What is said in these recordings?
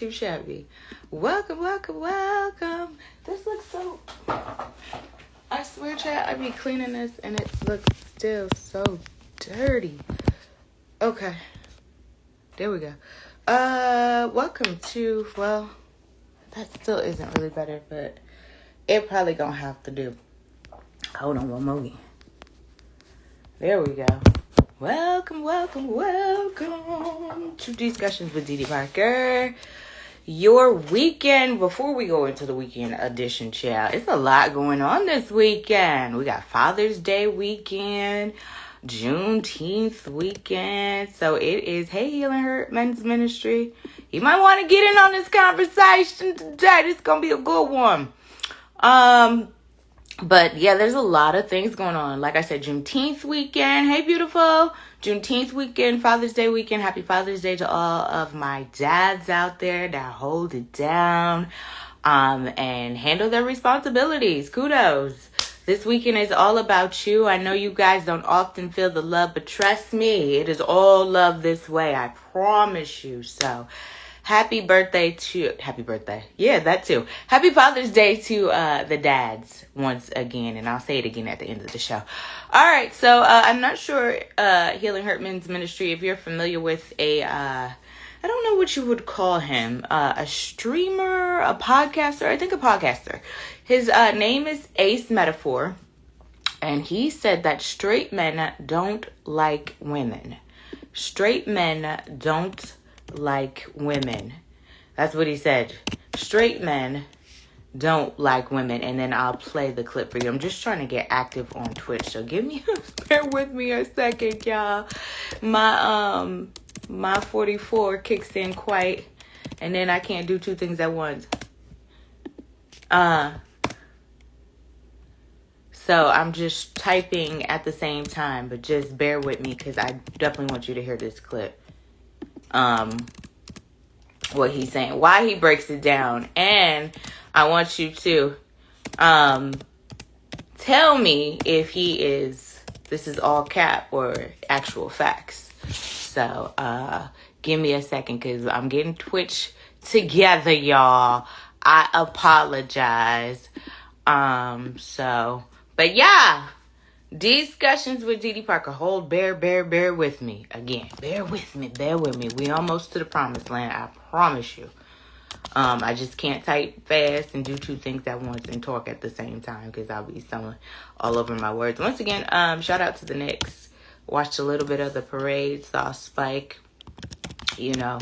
too shabby. Welcome, welcome, welcome. This looks so... I swear, chat, I be cleaning this and it looks still so dirty. Okay. There we go. Welcome to... Well, that still isn't really better, but it probably gonna have to do. Hold on one moment. There we go. Welcome, welcome, welcome to Discussions with Didi Parker. Your weekend, before we go into the weekend edition, child, it's a lot going on this weekend. We got Father's Day weekend, Juneteenth weekend. So it is Hey Healing Hurt Men's Ministry. You might want to get in on this conversation today. This is going to be a good one. But yeah, there's a lot of things going on. Like I said, Juneteenth weekend. Hey, beautiful. Juneteenth weekend, Father's Day weekend. Happy Father's Day to all of my dads out there that hold it down and handle their responsibilities. Kudos. This weekend is all about you. I know you guys don't often feel the love, but trust me, it is all love this way. I promise you. So happy birthday. Yeah, that too. Happy Father's Day to the dads once again. And I'll say it again at the end of the show. All right. So I'm not sure, Healing Hurt Men's Ministry, if you're familiar with I don't know what you would call him, a streamer, a podcaster. I think a podcaster. His name is Ace Metaphor. And he said that straight men don't like women. Straight men don't like women. That's what he said. Straight men don't like women. And then I'll play the clip for you. I'm just trying to get active on Twitch, so bear with me a second, y'all. My 44 kicks in quite, and then I can't do two things at once. So I'm just typing at the same time, but just bear with me because I definitely want you to hear this clip. What he's saying, why he breaks it down, and I want you to tell me if this is all cap or actual facts. So give me a second because I'm getting Twitch together, y'all. I apologize. But yeah, Discussions with Didi Parker. Bear with me. Again, bear with me. We almost to the promised land, I promise you. I just can't type fast and do two things at once and talk at the same time because I'll be stumbling all over my words. Once again, shout out to the Knicks. Watched a little bit of the parade, saw Spike. You know,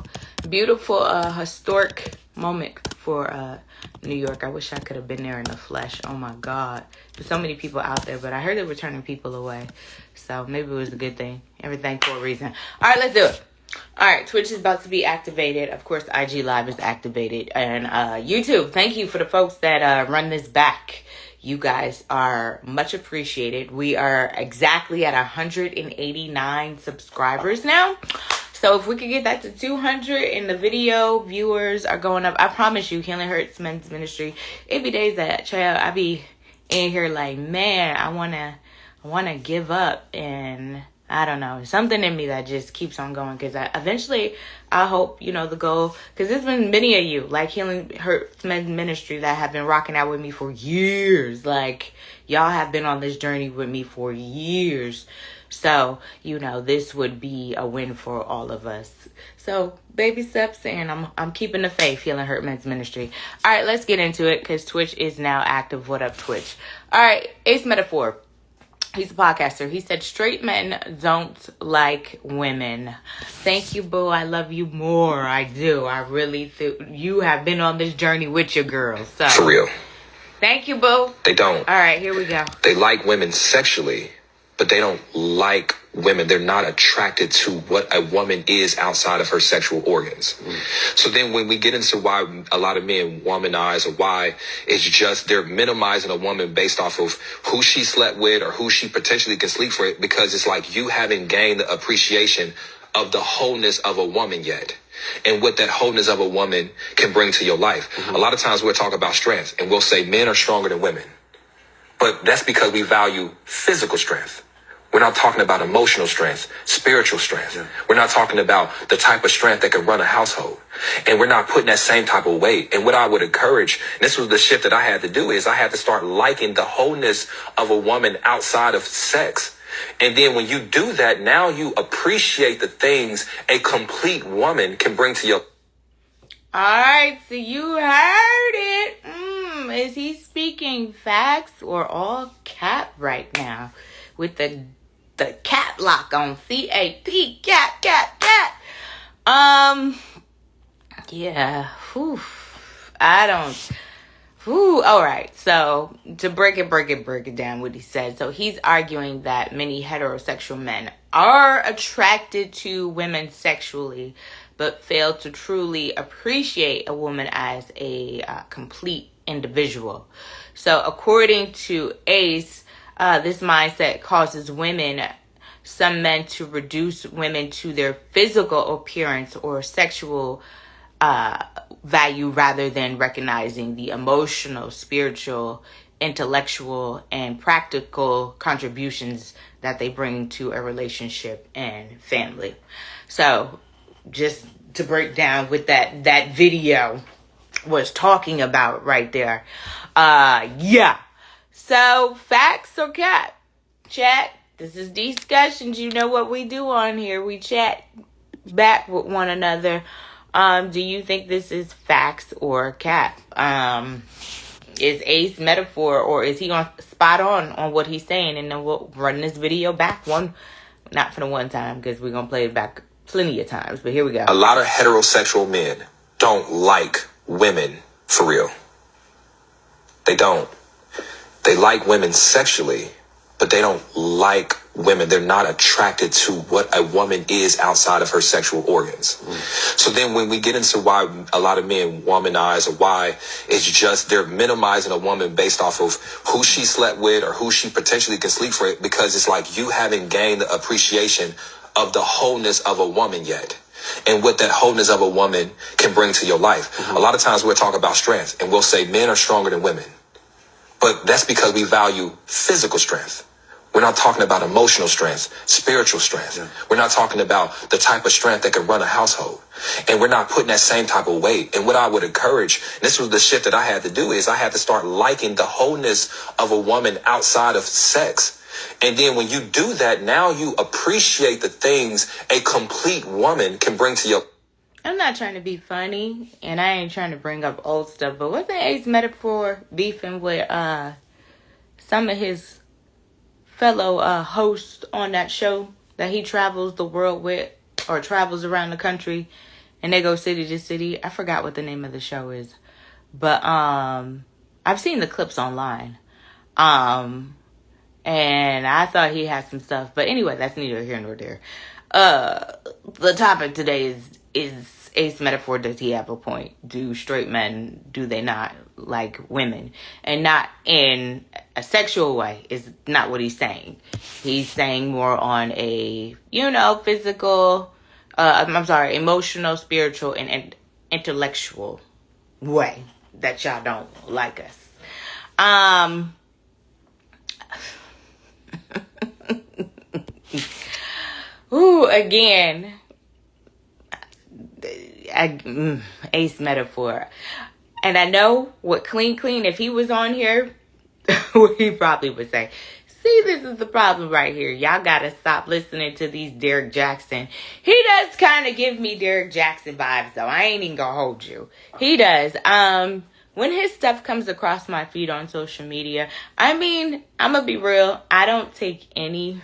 beautiful, historic moment for New York. I wish I could have been there in the flesh. Oh my God. There's so many people out there, but I heard they were turning people away. So maybe it was a good thing. Everything for a reason. All right, let's do it. All right, Twitch is about to be activated. Of course, IG Live is activated. And YouTube, thank you for the folks that run this back. You guys are much appreciated. We are exactly at 189 subscribers now. So if we could get that to 200 and the video viewers are going up, I promise you, Healing Hurts Men's Ministry, it be days that, child, I be in here like, man, I wanna give up, and I don't know, something in me that just keeps on going, because eventually I hope, the goal, because there's been many of you, like Healing Hurts Men's Ministry, that have been rocking out with me for years. Like, y'all have been on this journey with me for years. So, this would be a win for all of us. So, baby steps, and I'm keeping the faith, Healing Hurt Men's Ministry. All right, let's get into it, because Twitch is now active. What up, Twitch? All right, Ace Metaphor. He's a podcaster. He said, straight men don't like women. Thank you, boo. I love you more. I do. I really do. You have been on this journey with your girl. So. For real. Thank you, boo. They don't. All right, here we go. They like women sexually, but they don't like women. They're not attracted to what a woman is outside of her sexual organs. So then when we get into why a lot of men womanize, or why it's just they're minimizing a woman based off of who she slept with or who she potentially can sleep for, because it's like you haven't gained the appreciation of the wholeness of a woman yet, and what that wholeness of a woman can bring to your life. A lot of times we'll talk about strength and we'll say men are stronger than women. But that's because we value physical strength. We're not talking about emotional strength, spiritual strength. Yeah. We're not talking about the type of strength that can run a household. And we're not putting that same type of weight. And what I would encourage, and this was the shift that I had to do, is I had to start liking the wholeness of a woman outside of sex. And then when you do that, now you appreciate the things a complete woman can bring to your. All right, so you heard it. Is he speaking facts or all cap right now? With the cat lock on CAT, cat. Yeah. Whew. All right. So to break it down, what he said. So he's arguing that many heterosexual men are attracted to women sexually, but fail to truly appreciate a woman as a complete individual. So according to Ace, this mindset causes some men to reduce women to their physical appearance or sexual value rather than recognizing the emotional, spiritual, intellectual, and practical contributions that they bring to a relationship and family. So just to break down what that video was talking about right there. Yeah. So facts or cap? Chat. This is discussions. You know what we do on here. We chat back with one another. Do you think this is facts or cap? Is Ace metaphor, or is he spot on what he's saying? And then we'll run this video back not for the one time, because we're gonna play it back plenty of times. But here we go. A lot of heterosexual men don't like women for real. They don't. They like women sexually, but they don't like women. They're not attracted to what a woman is outside of her sexual organs. So then when we get into why a lot of men womanize, or why it's just they're minimizing a woman based off of who she slept with or who she potentially can sleep for, because it's like you haven't gained the appreciation of the wholeness of a woman yet, and what that wholeness of a woman can bring to your life. A lot of times we'll talk about strength and we'll say men are stronger than women. But that's because we value physical strength. We're not talking about emotional strength, spiritual strength. Yeah. We're not talking about the type of strength that can run a household. And we're not putting that same type of weight. And what I would encourage, and this was the shift that I had to do, is I had to start liking the wholeness of a woman outside of sex. And then when you do that, now you appreciate the things a complete woman can bring to your. I'm not trying to be funny, and I ain't trying to bring up old stuff, but wasn't Ace metaphor beefing with some of his fellow hosts on that show that he travels the world with, or travels around the country, and they go city to city? I forgot what the name of the show is, but I've seen the clips online, and I thought he had some stuff, but anyway, that's neither here nor there. The topic today is Ace metaphor. Does he have a point? Do straight men, do they not like women? And not in a sexual way is not what he's saying. He's saying more on a, physical, emotional, spiritual, and intellectual way that y'all don't like us. Again, Ace metaphor. And I know what clean, if he was on here, he probably would say, see, this is the problem right here. Y'all gotta stop listening to these Derek Jackson. He does kind of give me Derek Jackson vibes, though. I ain't even gonna hold you. He does. When his stuff comes across my feed on social media, I'm gonna be real. I don't take any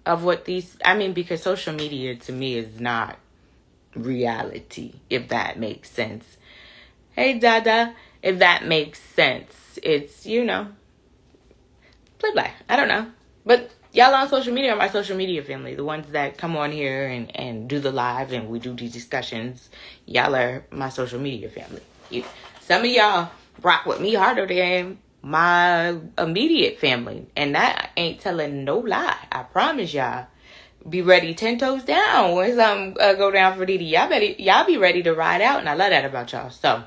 of what because social media to me is not reality, if that makes sense. Hey, Dada, if that makes sense. It's, play. I don't know. But y'all on social media are my social media family. The ones that come on here and do the live and we do these discussions. Y'all are my social media family. Some of y'all rock with me harder than my immediate family. And that ain't telling no lie. I promise y'all. Be ready 10 toes down when something go down for Didi. Y'all be ready to ride out, and I love that about y'all. So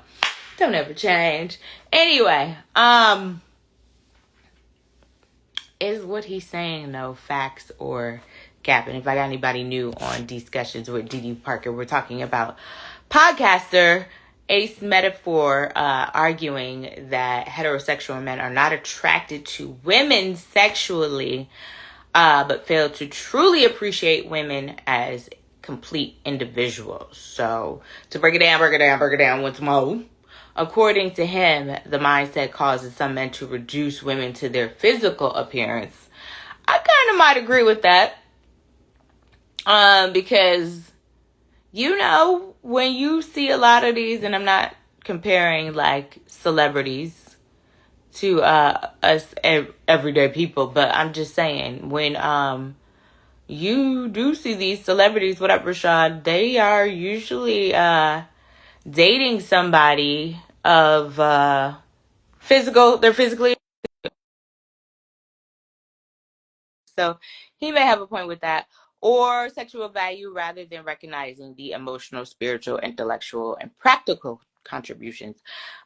don't ever change. Anyway, Is what he's saying though facts or cap? And if I got anybody new on Discussions with Dee Dee Parker, we're talking about podcaster Ace Metaphor arguing that heterosexual men are not attracted to women sexually, but fail to truly appreciate women as complete individuals. So to break it down once more. According to him, the mindset causes some men to reduce women to their physical appearance. I kind of might agree with that. Because, you know, when you see a lot of these, and I'm not comparing like celebrities to us everyday people, but I'm just saying when you do see these celebrities, what up, Rashad? They are usually dating somebody of they're physically, so he may have a point with that, or sexual value rather than recognizing the emotional, spiritual, intellectual, and practical contributions.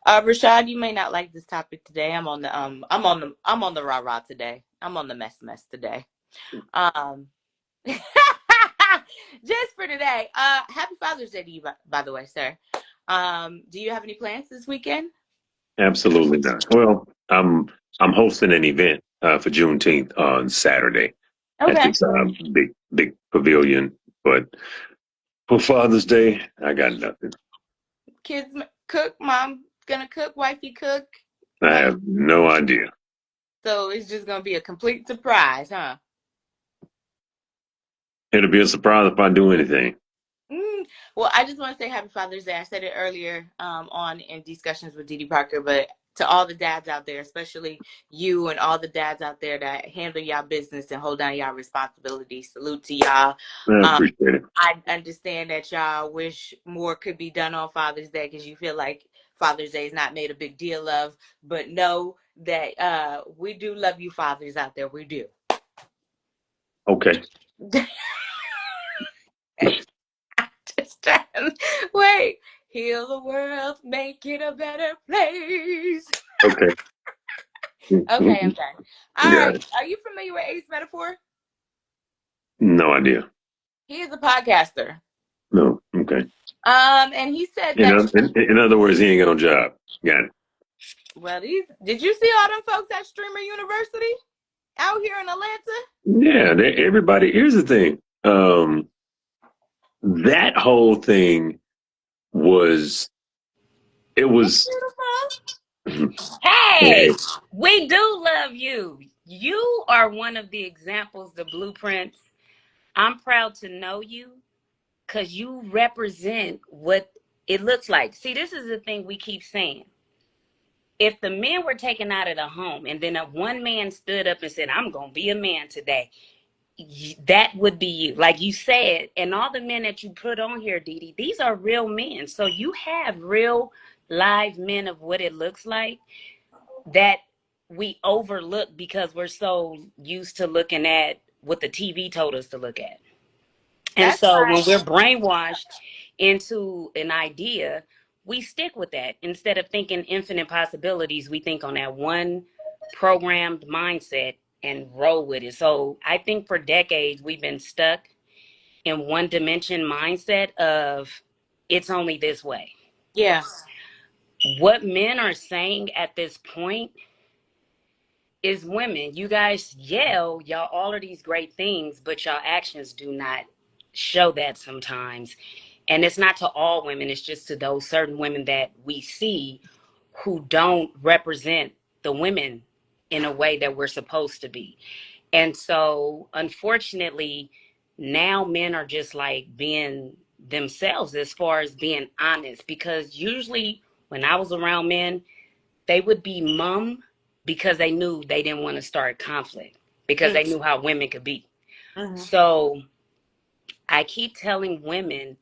Rashad, you may not like this topic today. I'm on the rah-rah today. I'm on the mess today. Um just for today. Happy Father's Day to you, by the way, sir. Do you have any plans this weekend? Absolutely not. Well, I'm hosting an event for Juneteenth on Saturday at Okay. this big pavilion, but for Father's Day, I got nothing. Kids cook, mom gonna cook, wifey cook. I have no idea. So it's just gonna be a complete surprise, huh? It'll be a surprise if I do anything. Well, I just want to say Happy Father's Day. I said it earlier on in Discussions with Dee Dee Parker, but to all the dads out there, especially you and all the dads out there that handle y'all business and hold down y'all responsibilities, salute to y'all. I appreciate it. I understand that y'all wish more could be done on Father's Day because you feel like Father's Day is not made a big deal of, but know that we do love you fathers out there. We do. Okay. Wait, heal the world, make it a better place. Okay. Okay, I'm done. All Yeah. right. Are you familiar with Ace Metaphor? No idea. He is a podcaster. No. Okay. And he said In, that. oth- in, in other words, he ain't got no job. Got it. Well, did you see all them folks at Streamer University out here in Atlanta? Yeah. Everybody. Here's the thing. That whole thing was. It was. Hey, we do love you. You are one of the examples, the blueprints. I'm proud to know you because you represent what it looks like. See, this is the thing we keep saying. If the men were taken out of the home and then one man stood up and said, I'm going to be a man today, that would be you. Like you said, and all the men that you put on here, Dee Dee, these are real men. So you have real live men of what it looks like that we overlook because we're so used to looking at what the TV told us to look at. And That's so right. when we're brainwashed into an idea, we stick with that. Instead of thinking infinite possibilities, we think on that one programmed mindset and roll with it. So I think for decades, we've been stuck in one dimension mindset of it's only this way. Yeah. What men are saying at this point is women. You guys yell, y'all, all of these great things, but y'all actions do not show that sometimes. And it's not to all women, it's just to those certain women that we see who don't represent the women in a way that we're supposed to be. And so, unfortunately, now men are just like being themselves as far as being honest. Because usually, when I was around men, they would be mum because they knew they didn't want to start conflict because they knew how women could be. Mm-hmm. So I keep telling women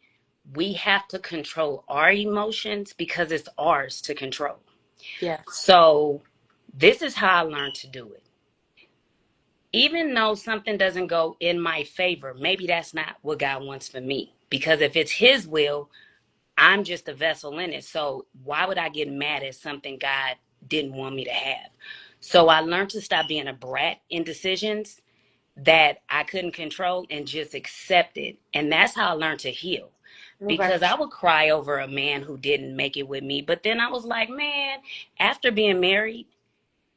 we have to control our emotions because it's ours to control. Yeah. So this is how I learned to do it. Even though something doesn't go in my favor, maybe that's not what God wants for me. Because if it's his will, I'm just a vessel in it. So why would I get mad at something God didn't want me to have? So I learned to stop being a brat in decisions that I couldn't control and just accept it. And that's how I learned to heal. Okay. Because I would cry over a man who didn't make it with me. But then I was like, man, after being married,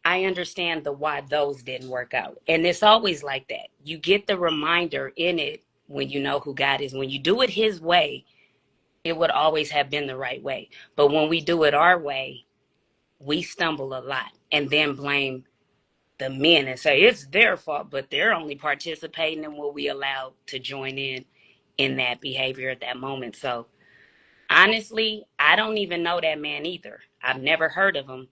I understand the why those didn't work out. And it's always like that. You get the reminder in it when you know who God is. When you do it his way, it would always have been the right way. But when we do it our way, we stumble a lot and then blame the men and say it's their fault, but they're only participating in what we allowed to join in that behavior at that moment. So honestly, I don't even know that man either. I've never heard of him,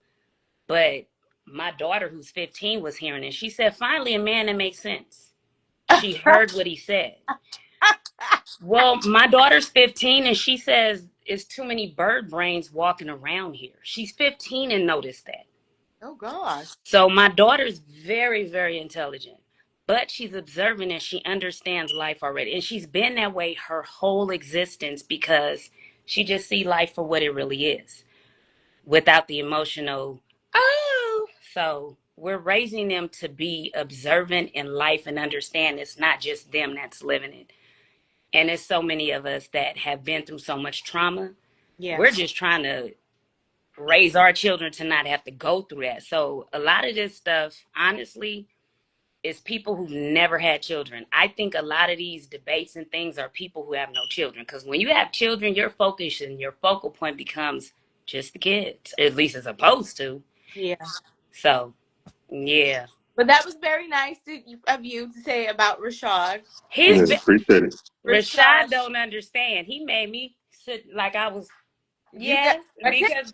but my daughter who's 15 was hearing it. She said, finally a man that makes sense. She heard what he said. Well, my daughter's 15 and she says it's too many bird brains walking around here. She's 15 and noticed that. Oh gosh. So my daughter's very, very intelligent, but she's observant and she understands life already. And she's been that way her whole existence because she just see life for what it really is without the emotional, oh. So we're raising them to be observant in life and understand it's not just them that's living it. And it's so many of us that have been through so much trauma. Yeah. We're just trying to raise our children to not have to go through that. So a lot of this stuff, honestly, is people who've never had children. I think a lot of these debates and things are people who have no children. Because when you have children, your focus and your focal point becomes just the kids. At least it's supposed to. Yeah. So, yeah. But that was very nice of you to say about Rashad. He's Appreciate it. Rashad don't understand. He made me sit like I was, yes, because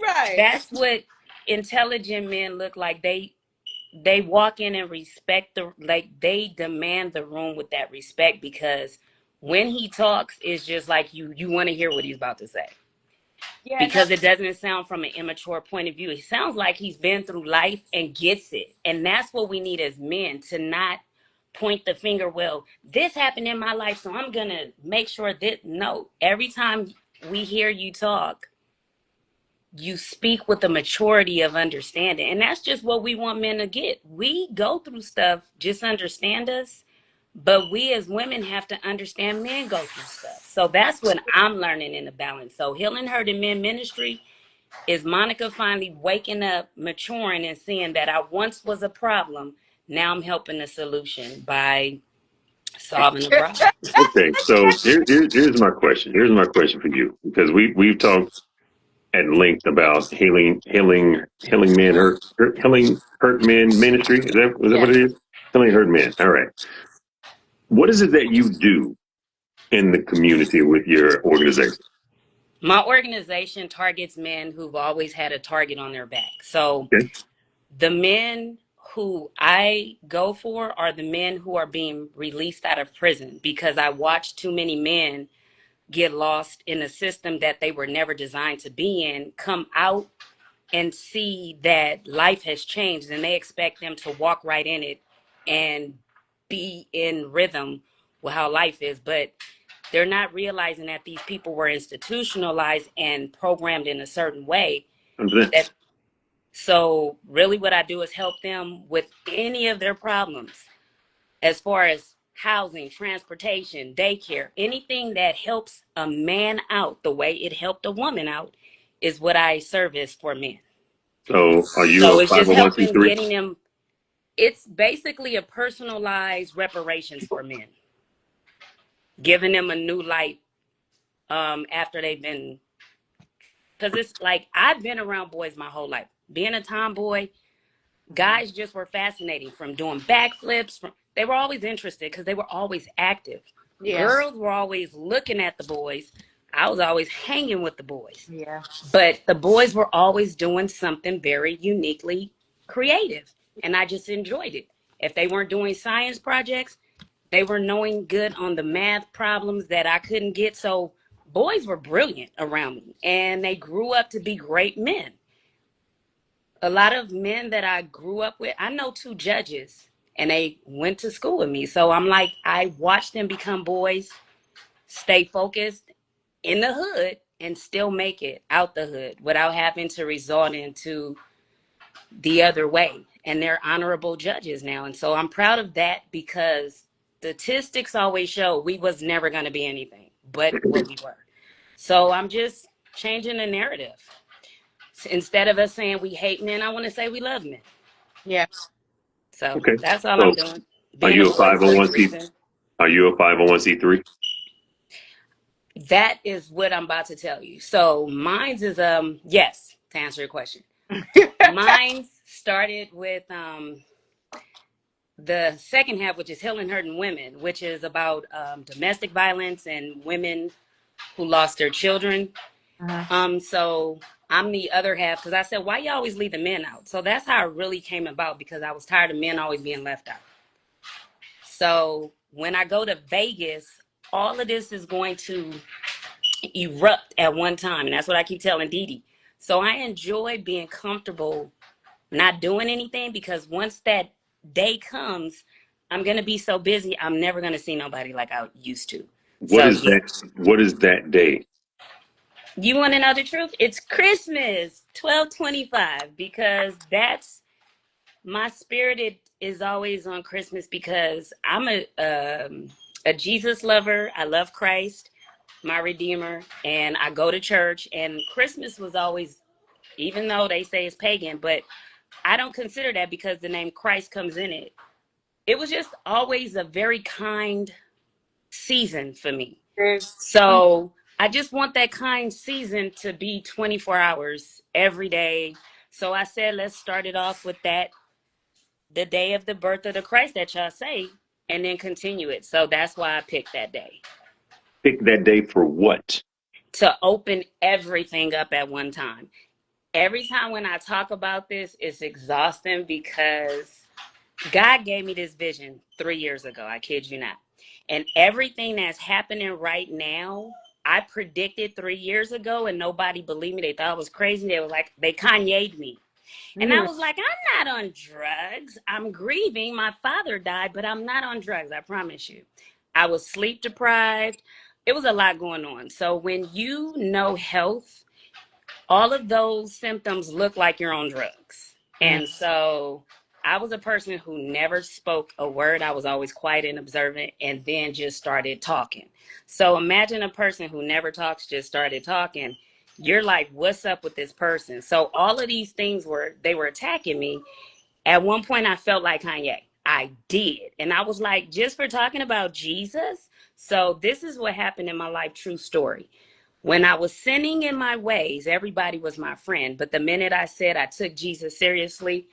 right. that's what intelligent men look like. They walk in and respect they demand the room with that respect, because when he talks, it's just like you want to hear what he's about to say. Yeah, because it doesn't sound from an immature point of view. It sounds like he's been through life and gets it. And that's what we need as men, to not point the finger, well, this happened in my life, so I'm going to make sure that, no, every time we hear you talk, you speak with a maturity of understanding. And that's just what we want men to get. We go through stuff, just understand us. But we as women have to understand men go through stuff. So that's what I'm learning in the balance. So Healing Hurt in Men Ministry is Monica finally waking up, maturing, and seeing that I once was a problem. Now I'm helping the solution by solving the problem. Okay, so here's my question. Here's my question for you, because we've talked at length about healing men healing hurt men ministry. Is that what it is? Healing hurt men. All right. What is it that you do in the community with your organization? My organization targets men who've always had a target on their back. So Okay. The men who I go for are the men who are being released out of prison, because I watch too many men get lost in a system that they were never designed to be in, come out and see that life has changed, and they expect them to walk right in it and be in rhythm with how life is. But they're not realizing that these people were institutionalized and programmed in a certain way. So really what I do is help them with any of their problems, as far as housing, transportation, daycare, anything that helps a man out the way it helped a woman out is what I service for men. So are you So a it's just helping 501c3? getting them. It's basically a personalized reparations for men, giving them a new light after they've been, because it's like, I've been around boys my whole life. Being a tomboy, guys just were fascinating, from doing backflips. They were always interested because they were always active. Yeah. Girls were always looking at the boys. I was always hanging with the boys. Yeah. But the boys were always doing something very uniquely creative, and I just enjoyed it. If they weren't doing science projects, they were knowing good on the math problems that I couldn't get. So boys were brilliant around me, and they grew up to be great men. A lot of men that I grew up with, I know 2 judges, and they went to school with me. So I'm like, I watched them become boys, stay focused in the hood, and still make it out the hood without having to resort into the other way, and they're honorable judges now. And so I'm proud of that, because statistics always show we was never going to be anything but what we were. So I'm just changing the narrative. Instead of us saying we hate men, I want to say we love men. Yeah. So Okay. that's all I'm So doing. are Being a you a voice for a 501c? reason. Are you a 501c3? That is what I'm about to tell you. So mine's is yes, to answer your question. Mine's started with the second half, which is Healing Hurting Women, which is about domestic violence and women who lost their children. So I'm the other half, because I said, why you always leave the men out? So that's how it really came about, because I was tired of men always being left out. So when I go to Vegas, all of this is going to erupt at one time. And that's what I keep telling Dee Dee. So I enjoy being comfortable not doing anything, because once that day comes, I'm going to be so busy, I'm never going to see nobody like I used to. What So is yeah. that? What is that day? You want to know the truth? It's Christmas, 12/25, because that's my spirit. It is always on Christmas, because I'm a Jesus lover. I love Christ, my Redeemer, and I go to church. And Christmas was always, even though they say it's pagan, but I don't consider that, because the name Christ comes in it. It was just always a very kind season for me. So I just want that kind season to be 24 hours every day. So I said, let's start it off with that, the day of the birth of the Christ that y'all say, and then continue it. So that's why I picked that day, Pick that day for what? to open everything up at one time. Every time when I talk about this, it's exhausting, because God gave me this vision 3 years ago. I kid you not. And everything that's happening right now, I predicted 3 years ago, and nobody believed me. They thought I was crazy. They were like, they Kanye'd me. And I was like, I'm not on drugs. I'm grieving. My father died, but I'm not on drugs. I promise you. I was sleep deprived. It was a lot going on. So when you know health, all of those symptoms look like you're on drugs. And so I was a person who never spoke a word. I was always quiet and observant, and then just started talking. So imagine a person who never talks just started talking. You're like, what's up with this person? So all of these things they were attacking me. At one point, I felt like Kanye. I did. And I was like, just for talking about Jesus? So this is what happened in my life, true story. When I was sinning in my ways, everybody was my friend. But the minute I said I took Jesus seriously,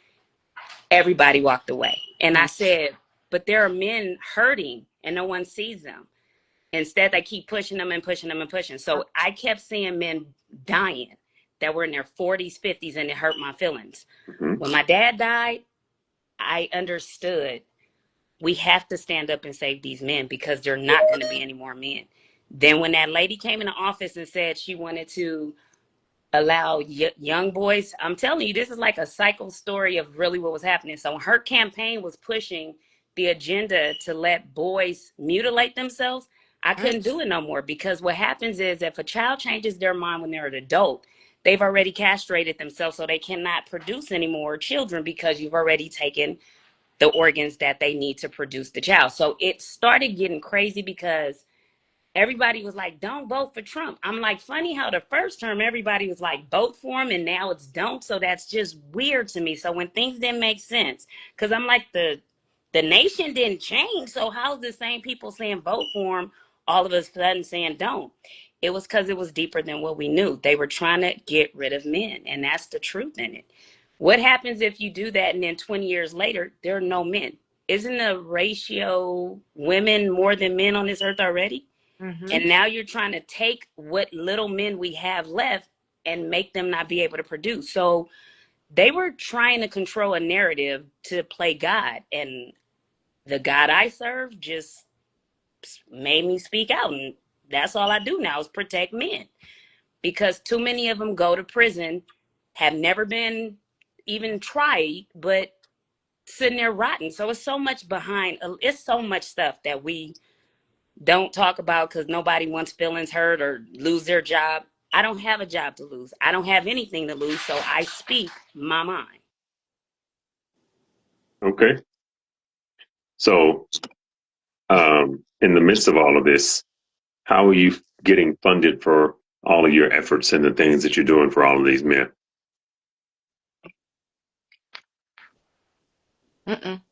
everybody walked away. And I said, but there are men hurting and no one sees them. Instead, they keep pushing them and pushing them and pushing. So I kept seeing men dying that were in their 40s, 50s, and it hurt my feelings. When my dad died, I understood we have to stand up and save these men, because there are not going to be any more men. Then when that lady came in the office and said she wanted to allow young boys, I'm telling you, this is like a cycle story of really what was happening. So her campaign was pushing the agenda to let boys mutilate themselves. I couldn't do it no more, because what happens is if a child changes their mind when they're an adult, they've already castrated themselves, so they cannot produce any more children, because you've already taken the organs that they need to produce the child. So it started getting crazy, because everybody was like, don't vote for Trump. I'm like, funny how the first term everybody was like, vote for him, and now it's don't. So that's just weird to me. So when things didn't make sense, because I'm like, the nation didn't change. So how's the same people saying vote for him all of a sudden saying don't? It was because it was deeper than what we knew. They were trying to get rid of men, and that's the truth in it. What happens if you do that and then 20 years later, there are no men? Isn't the ratio women more than men on this earth already? And now you're trying to take what little men we have left and make them not be able to produce. So they were trying to control a narrative to play God. And the God I serve just made me speak out. And that's all I do now is protect men. Because too many of them go to prison, have never been even tried, but sitting there rotten. So it's so much behind. It's so much stuff that we don't talk about, because nobody wants feelings hurt or lose their job. I don't have a job to lose. I don't have anything to lose. So I speak my mind. Okay. So, in the midst of all of this, how are you getting funded for all of your efforts and the things that you're doing for all of these men? Mm-mm.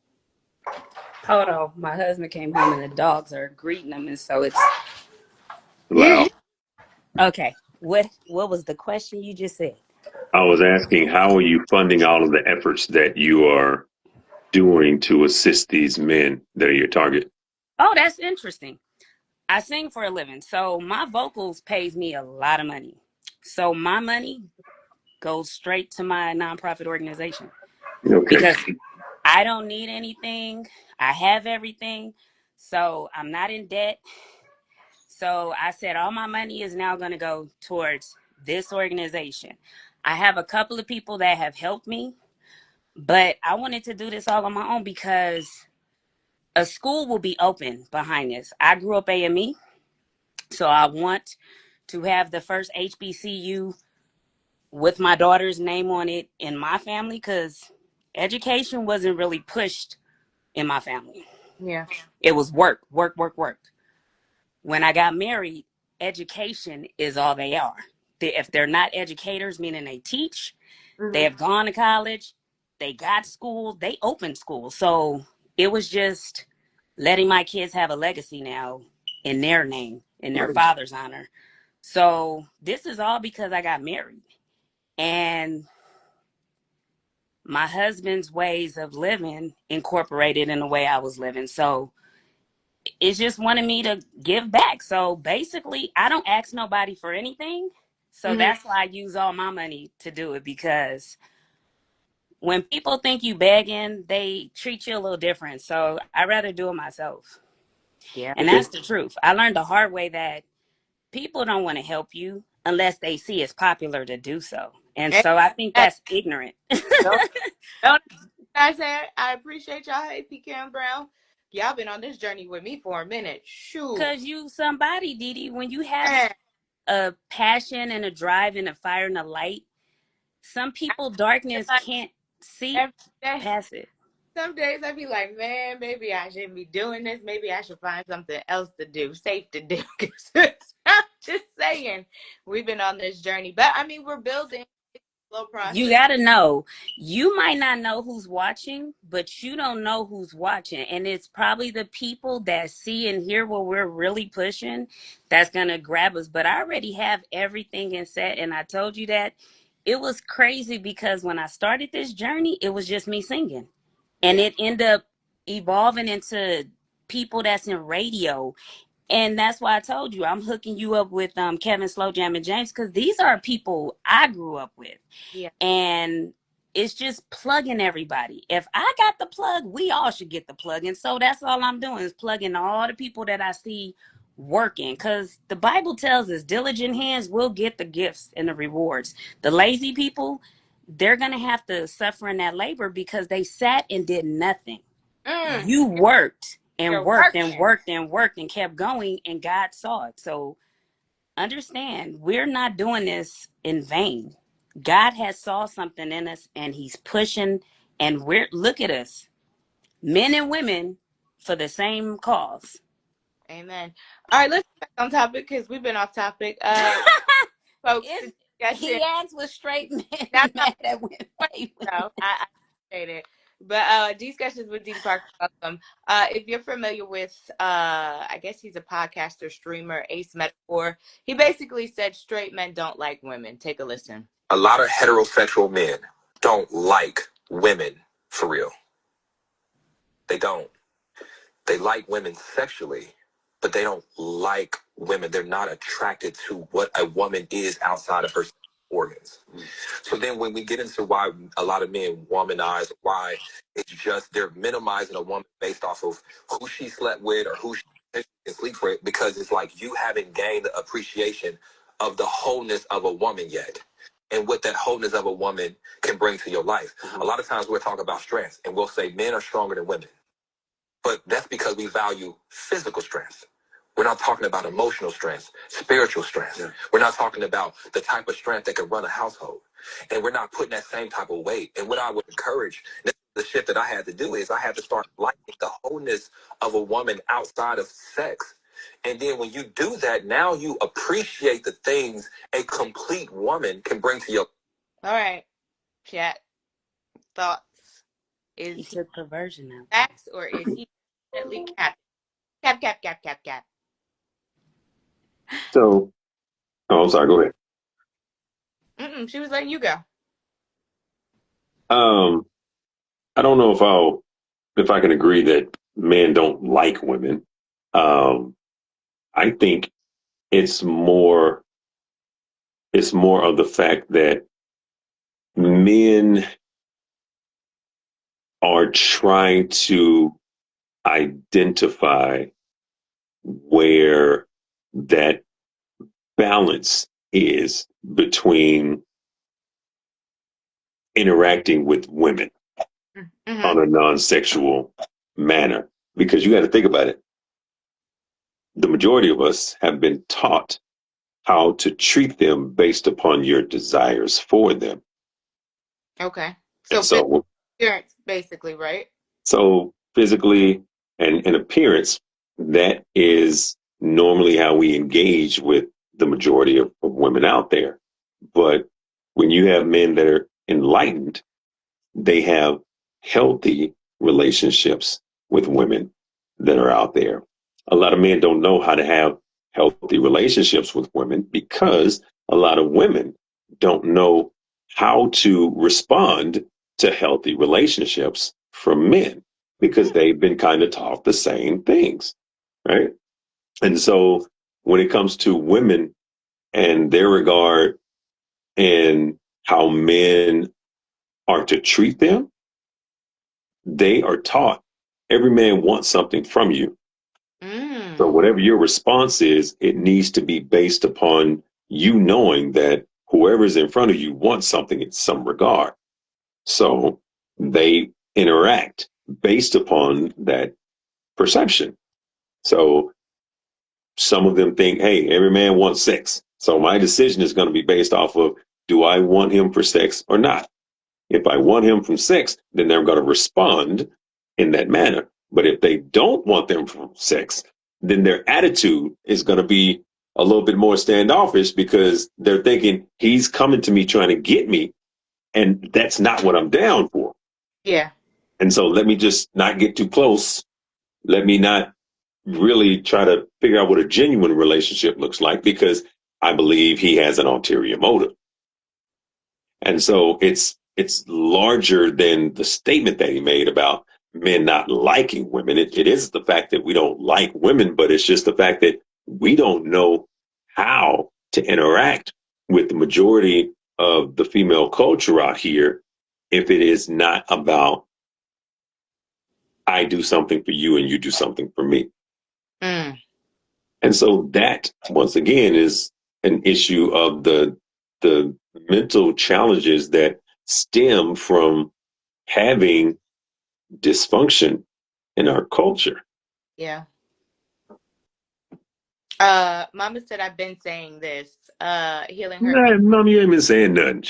Hold on, my husband came home and the dogs are greeting him, and so it's Loud. okay. What was the question you just said? I was asking, how are you funding all of the efforts that you are doing to assist these men that are your target? Oh, that's interesting. I sing for a living, so my vocals pays me a lot of money. So my money goes straight to my nonprofit organization Okay. because I don't need anything. I have everything. So I'm not in debt. So I said all my money is now going to go towards this organization. I have a couple of people that have helped me, but I wanted to do this all on my own because a school will be open behind this. I grew up AME, so I want to have the first HBCU with my daughter's name on it in my family because education wasn't really pushed in my family. Yeah. It was work, work, work, work. When I got married, education is all they are. If they're not educators, meaning they teach, they Mm-hmm. have gone to college, they got school, they opened school. So it was just letting my kids have a legacy now in their name, in their father's honor. So this is all because I got married. And my husband's ways of living incorporated in the way I was living. So it's just wanted me to give back. So basically, I don't ask nobody for anything. So Mm-hmm. that's why I use all my money to do it because when people think you begging, they treat you a little different. So I'd rather do it myself. Yeah. And Okay. that's the truth. I learned the hard way that people don't want to help you unless they see it's popular to do so. And Hey, so I think hey, that's ignorant. don't, don't I say I appreciate y'all. Hey, Pecan Brown. Y'all been on this journey with me for a minute. Shoot. Because you somebody, Didi, when you have Man, a passion and a drive and a fire and a light, some I people feel darkness like can't see every day. past it. Some days I be like, man, maybe I shouldn't be doing this. Maybe I should find something else to do, safe to do. 'Cause I'm just saying, we've been on this journey, but I mean, we're building a slow You process. got to know, you might not know who's watching, but you don't know who's watching. And it's probably the people that see and hear what we're really pushing that's going to grab us. But I already have everything in set. And I told you that it was crazy because when I started this journey, it was just me singing. And Yeah, it ended up evolving into people that's in radio. And that's why I told you I'm hooking you up with Kevin Slow Jam and James because these are people I grew up with. yeah. And it's just plugging everybody. If I got the plug, we all should get the plug. And so that's all I'm doing is plugging all the people that I see working. Because the Bible tells us diligent hands will get the gifts and the rewards. The lazy people, they're going to have to suffer in that labor because they sat and did nothing. Mm, You worked and you're worked and working. worked and worked and kept going, and God saw it. So understand, we're not doing this in vain. God has saw something in us and he's pushing, and we're look at us, men and women, for the same cause. Amen. All right, let's get back on topic because we've been off topic. Folks, the It's, discussion. he acts with straight No, men mad at women. no, I appreciate it. But discussions with Didi Parker, welcome. If you're familiar with I guess he's a podcaster, streamer, Ace Metaphor. He basically said straight men don't like women. Take a listen. A lot of heterosexual men don't like women for real. They don't. They like women sexually, but they don't like women. They're not attracted to what a woman is outside of her organs. So then when we get into why a lot of men womanize, why it's just they're minimizing a woman based off of who she slept with or who she can sleep with, because it's like you haven't gained the appreciation of the wholeness of a woman yet and what that wholeness of a woman can bring to your life. A lot of times we'll talk about strength and we'll say men are stronger than women. But that's because we value physical strength. We're not talking about emotional strength, spiritual strength. Yeah. We're not talking about the type of strength that can run a household. And we're not putting that same type of weight. And what I would encourage, the shift that I had to do is I had to start liking the wholeness of a woman outside of sex. And then when you do that, now you appreciate the things a complete woman can bring to your. All right, chat. Thoughts? He Is he took perversion out. facts or is he definitely cap? Cap, cap, cap, cap, cap. So, oh, I'm sorry. Go ahead. She was letting you go. Um, I don't know if I can agree that men don't like women. Um, I think it's more it's more of the fact that men are trying to identify where that balance is between interacting with women Mm-hmm. on a non-sexual manner. Because you got to think about it. The majority of us have been taught how to treat them based upon your desires for them. Okay. And So so, appearance, basically, right? physically and in appearance, that is normally how we engage with the majority of women out there. But when you have men that are enlightened, they have healthy relationships with women that are out there. A lot of men don't know how to have healthy relationships with women because a lot of women don't know how to respond to healthy relationships from men because they've been kind of taught the same things, right? And so when it comes to women and their regard and how men are to treat them, they are taught every man wants something from you. So Mm. whatever your response is, it needs to be based upon you knowing that whoever's in front of you wants something in some regard. So they interact based upon that perception. So some of them think, hey, every man wants sex. So my decision is going to be based off of, do I want him for sex or not? If I want him from sex, then they're going to respond in that manner. But if they don't want them from sex, then their attitude is going to be a little bit more standoffish because they're thinking he's coming to me trying to get me. And that's not what I'm down for. Yeah. And so let me just not get too close. Let me not really try to figure out what a genuine relationship looks like because I believe he has an ulterior motive. And so it's larger than the statement that he made about men not liking women. It is the fact that we don't like women, but it's just the fact that we don't know how to interact with the majority of the female culture out here if it is not about I do something for you and you do something for me. Mm. And so that once again is an issue of the mental challenges that stem from having dysfunction in our culture. Yeah. Mama said I've been saying this. Healing hurt me. Nah, mom, you ain't been saying nothing.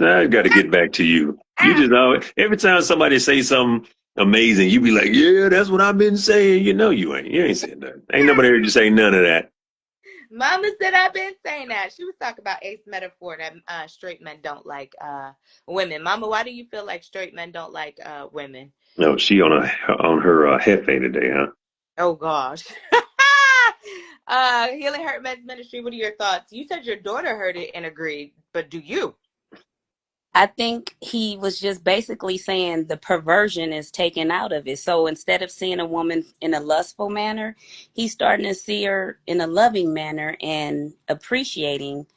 I got to get back to you. You just always, every time somebody say something amazing, you be like, yeah, that's what I've been saying. You know, you ain't saying nothing. Ain't nobody heard you say none of that. Mama said I've been saying that. She was talking about Ace metaphor that straight men don't like women. Mama, why do you feel like straight men don't like women? No, she on her hefe today, huh? Oh gosh. Healing Hurt Men's Ministry, what are your thoughts? You said your daughter heard it and agreed, but do you? I think he was just basically saying the perversion is taken out of it. So instead of seeing a woman in a lustful manner, he's starting to see her in a loving manner and appreciating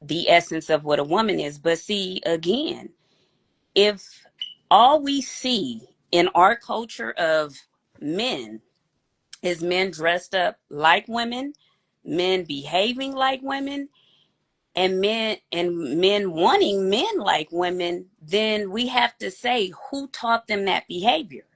the essence of what a woman is. But see, again, if all we see in our culture of men is men dressed up like women, men behaving like women, and men wanting men like women, then we have to say who taught them that behavior.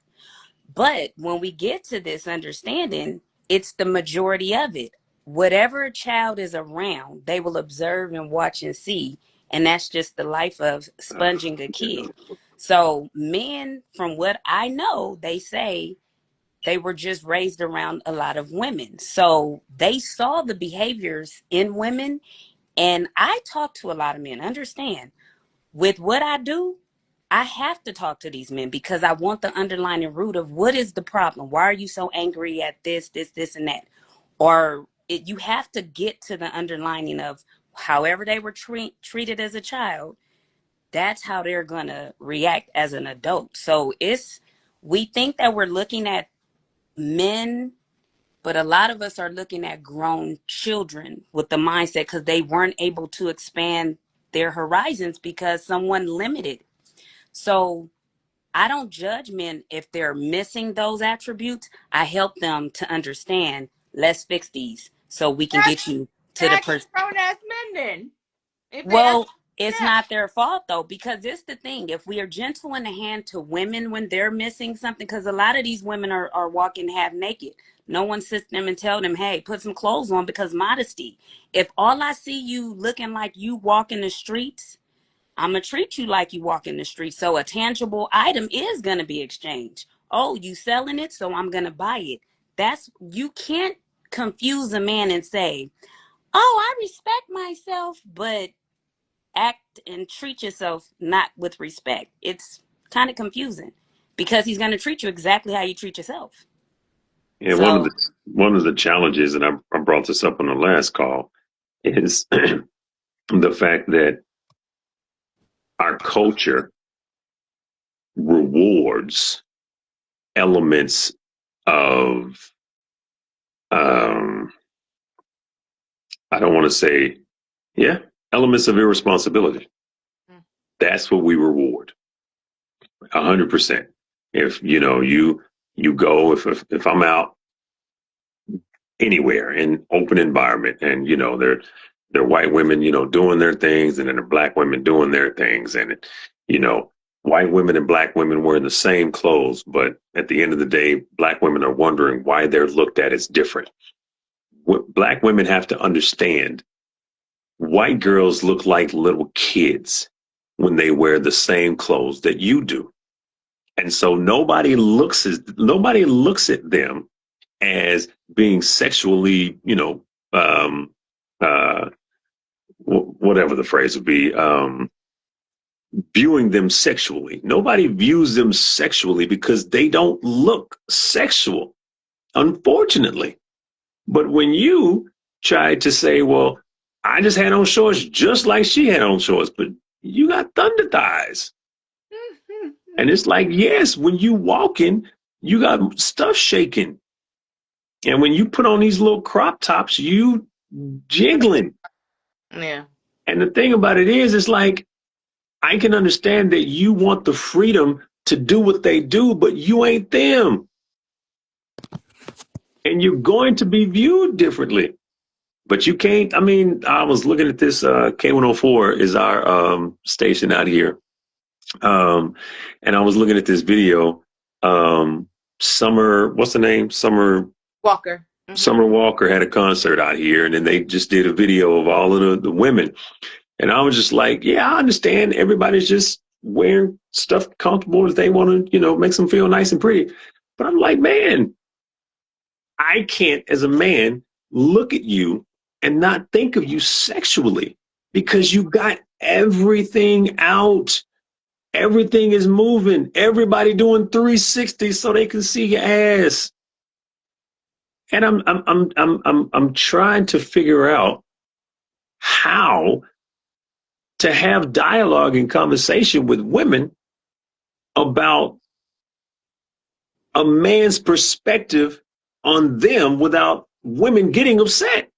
But when we get to this understanding, it's the majority of it. Whatever a child is around, they will observe and watch and see. And that's just the life of sponging a kid. So men, from what I know, they say they were just raised around a lot of women. So they saw the behaviors in women. And I talk to a lot of men. Understand, with what I do, I have to talk to these men because I want the underlying root of what is the problem. Why are you so angry at this, and that? Or you have to get to the underlining of however they were treated as a child. That's how they're going to react as an adult. So we think that we're looking at men, but a lot of us are looking at grown children with the mindset because they weren't able to expand their horizons because someone limited. So I don't judge men if they're missing those attributes. I help them to understand, let's fix these so we can That's get you to the actually person. grown ass men then. If they Well, it's yeah. not their fault though, because it's the thing. If we are gentle in the hand to women when they're missing something, because a lot of these women are walking half naked. No one sits them and tell them, hey, put some clothes on, because modesty. If all I see you looking like you walk in the streets, I'm going to treat you like you walk in the street. So a tangible item is going to be exchanged. Oh, you selling it, so I'm going to buy it. You can't confuse a man and say, oh, I respect myself, but act and treat yourself not with respect. It's kind of confusing because he's going to treat you exactly how you treat yourself. And So, one of the challenges, and I brought this up on the last call, is the fact that our culture rewards elements of I don't want to say, yeah, elements of irresponsibility. Mm. That's what we reward, 100%. If you go, if I'm out anywhere in open environment, and they're white women, doing their things, and then the black women doing their things, and you know, white women and black women wearing the same clothes, but at the end of the day, black women are wondering why they're looked at as different. Black women have to understand white girls look like little kids when they wear the same clothes that you do. And so nobody looks at them as being sexually, um, uh, whatever the phrase would be, viewing them sexually. Nobody views them sexually because they don't look sexual, unfortunately. But when you try to say, well, I just had on shorts just like she had on shorts, but you got thunder thighs. And it's like, yes, when you walking, you got stuff shaking. And when you put on these little crop tops, you jiggling. Yeah. And the thing about it is, it's like, I can understand that you want the freedom to do what they do, but you ain't them. And you're going to be viewed differently. But you can't, I mean, I was looking at this, K104 is our station out here. And I was looking at this video. Summer, what's the name? Walker. Summer Walker had a concert out here, and then they just did a video of all of the women. And I was just like, yeah, I understand. Everybody's just wearing stuff comfortable that they want to, makes them feel nice and pretty. But I'm like, man, I can't, as a man, look at you and not think of you sexually because you got everything out. Everything is moving. Everybody doing 360 so they can see your ass. And I'm trying to figure out how to have dialogue and conversation with women about a man's perspective on them without women getting upset.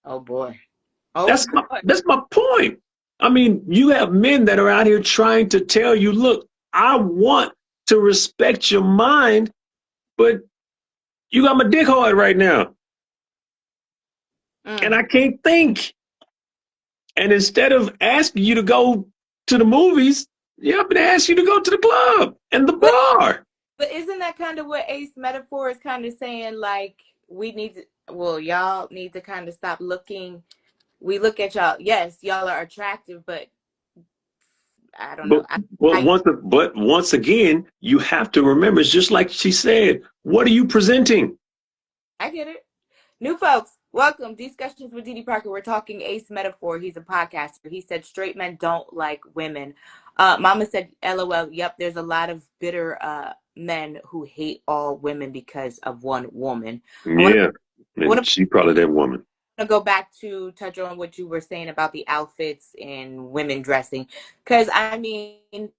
Oh boy. Oh That's my boy. that's my point. I mean, you have men that are out here trying to tell you, look, I want to respect your mind, but you got my dick hard right now. And I can't think. And instead of asking you to go to the movies, yeah, I'm gonna ask you to go to the club and the bar. But isn't that kind of what Ace Metaphor is kind of saying? Like, y'all need to kind of stop looking. We look at y'all. Yes, y'all are attractive, but I don't know. But but once again, you have to remember, it's just like she said, what are you presenting? I get it. New folks, welcome. Discussions with Didi Parker. We're talking Ace Metaphor. He's a podcaster. He said straight men don't like women. Mama said, LOL. Yep, there's a lot of bitter men who hate all women because of one woman. Yeah, and she probably that woman. To go back to touch on what you were saying about the outfits and women dressing, because I mean,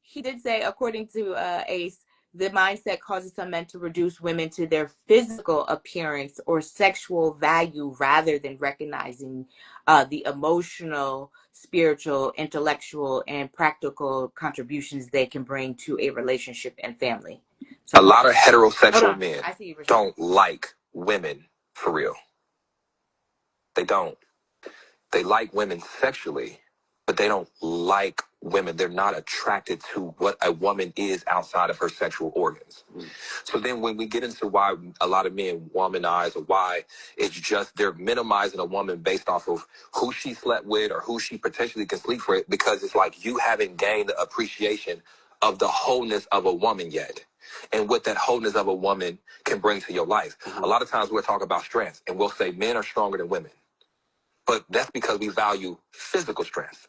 he did say, according to Ace, the mindset causes some men to reduce women to their physical appearance or sexual value rather than recognizing the emotional, spiritual, intellectual, and practical contributions they can bring to a relationship and family. So a lot of heterosexual men don't like women for real. They don't. They like women sexually, but they don't like women. They're not attracted to what a woman is outside of her sexual organs. So then when we get into why a lot of men womanize, or why it's just they're minimizing a woman based off of who she slept with or who she potentially can sleep with, because it's like you haven't gained the appreciation of the wholeness of a woman yet, and what that wholeness of a woman can bring to your life. A lot of times we'll talk about strength and we'll say men are stronger than women. But that's because we value physical strength.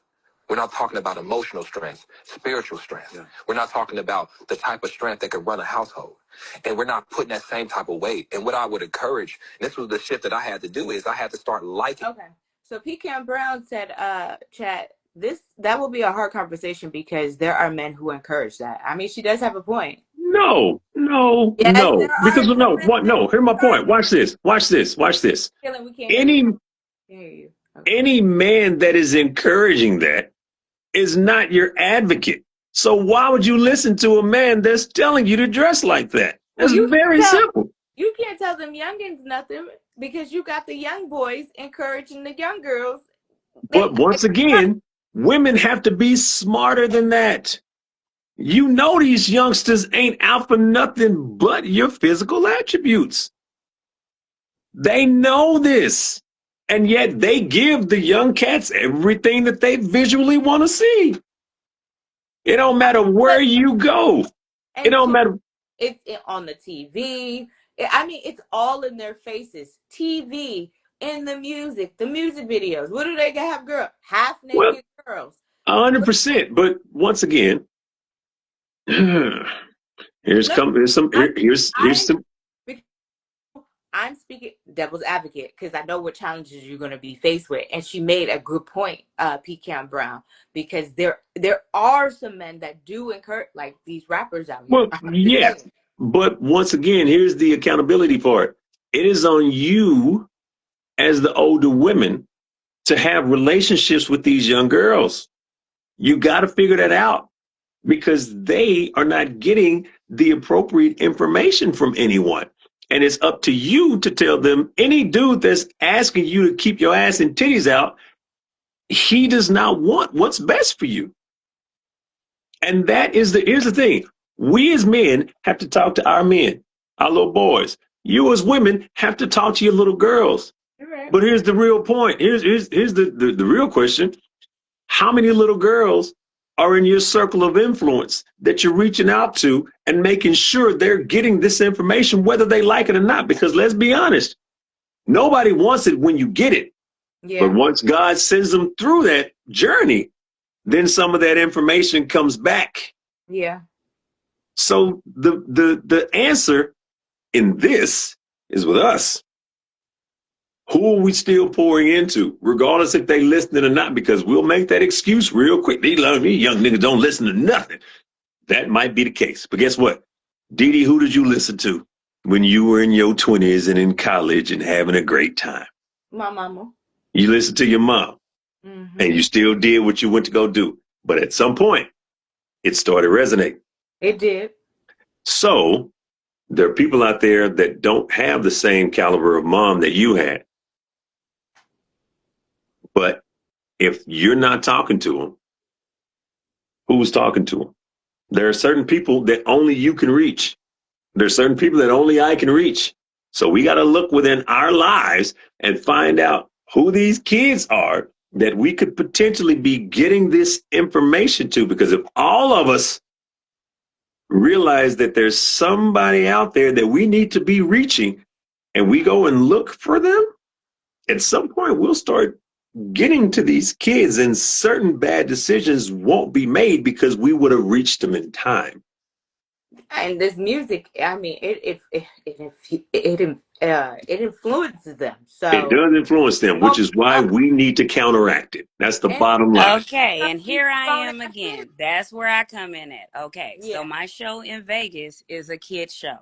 We're not talking about emotional strength, spiritual strength. Yeah. We're not talking about the type of strength that can run a household. And we're not putting that same type of weight. And what I would encourage, and this was the shift that I had to do, is I had to start liking. Okay. So Pecan Brown said, chat, that will be a hard conversation because there are men who encourage that. I mean, she does have a point. No. Yes, Because here's my point. Watch this. Any man that is encouraging that is not your advocate. So why would you listen to a man that's telling you to dress like that? That's very simple. You can't tell them youngins nothing because you got the young boys encouraging the young girls. But once again, women have to be smarter than that. You know these youngsters ain't out for nothing but your physical attributes. They know this. And yet they give the young cats everything that they visually want to see. It don't matter where you go. It don't matter. It's on the TV. I mean, it's all in their faces. TV, in the music videos. What do they have, girls? Half naked girls. 100%. But once again, here's some. I'm speaking devil's advocate because I know what challenges you're going to be faced with. And she made a good point, Pecan Brown, because there are some men that do encourage, like these rappers out here. Well, yeah, but once again, here's the accountability part. It is on you as the older women to have relationships with these young girls. You got to figure that out because they are not getting the appropriate information from anyone. And it's up to you to tell them, any dude that's asking you to keep your ass and titties out, he does not want what's best for you. And here's the thing. We as men have to talk to our men, our little boys. You as women have to talk to your little girls. Right. But here's the real point. Here's the real question. How many little girls are in your circle of influence that you're reaching out to and making sure they're getting this information, whether they like it or not? Because let's be honest, nobody wants it when you get it. Yeah. But once God sends them through that journey, then some of that information comes back. Yeah. So the answer in this is with us. Who are we still pouring into, regardless if they listening or not? Because we'll make that excuse real quick. These young niggas don't listen to nothing. That might be the case. But guess what? Didi, who did you listen to when you were in your 20s and in college and having a great time? My mama. You listened to your mom. Mm-hmm. And you still did what you went to go do. But at some point, it started resonating. It did. So there are people out there that don't have the same caliber of mom that you had. But if you're not talking to them, who's talking to them? There are certain people that only you can reach. There are certain people that only I can reach. So we got to look within our lives and find out who these kids are that we could potentially be getting this information to? Because if all of us realize that there's somebody out there that we need to be reaching and we go and look for them, at some point we'll start getting to these kids and certain bad decisions won't be made because we would have reached them in time. And this music, I mean, it influences them. It So does influence them, which is why we need to counteract it. That's the bottom line. Okay, and here I am again. That's where I come in at. Okay, so Yeah. my show in Vegas is a kid show.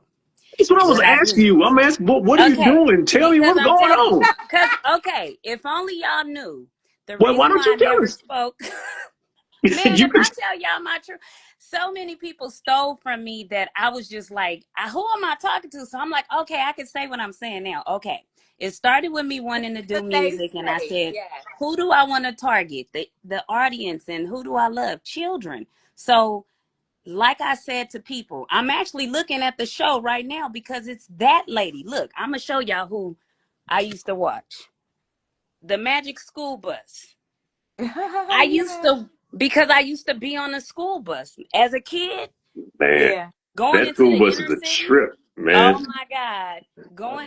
That's what I was What I asking do. you. I'm asking, what are you doing? Tell me because what's I'm going telling on. you. Because okay, if only y'all knew the Well, reason why don't why you I tell never us? spoke. You said Man, you if could. I tell y'all my truth, so many people stole from me that I was just like, who am I talking to? So I'm like, okay, I can say what I'm saying now. Okay. It started with me wanting to do What they music, and I say, said, yeah. who do I want to target? The audience, and who do I love? Children. So like I said to people, I'm actually looking at the show right now because it's that lady. Look, I'm gonna show y'all who I used to watch. The Magic School Bus. I used Yeah. to, because I used to be on a school bus as a kid, Man, Yeah. going that into school the bus is inner a city. trip, Oh man. my God.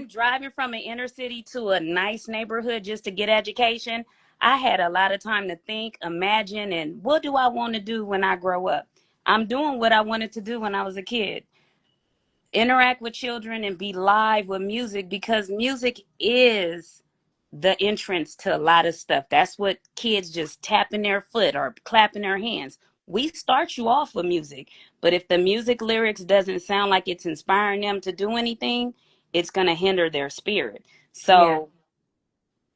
Driving from an inner city to a nice neighborhood just to get education. I had a lot of time to think, imagine, and what do I want to do when I grow up? I'm doing what I wanted to do when I was a kid. Interact with children and be live with music, because music is the entrance to a lot of stuff. That's what kids just tapping their foot or clapping their hands. We start you off with music, but if the music lyrics doesn't sound like it's inspiring them to do anything, it's going to hinder their spirit. Yeah. So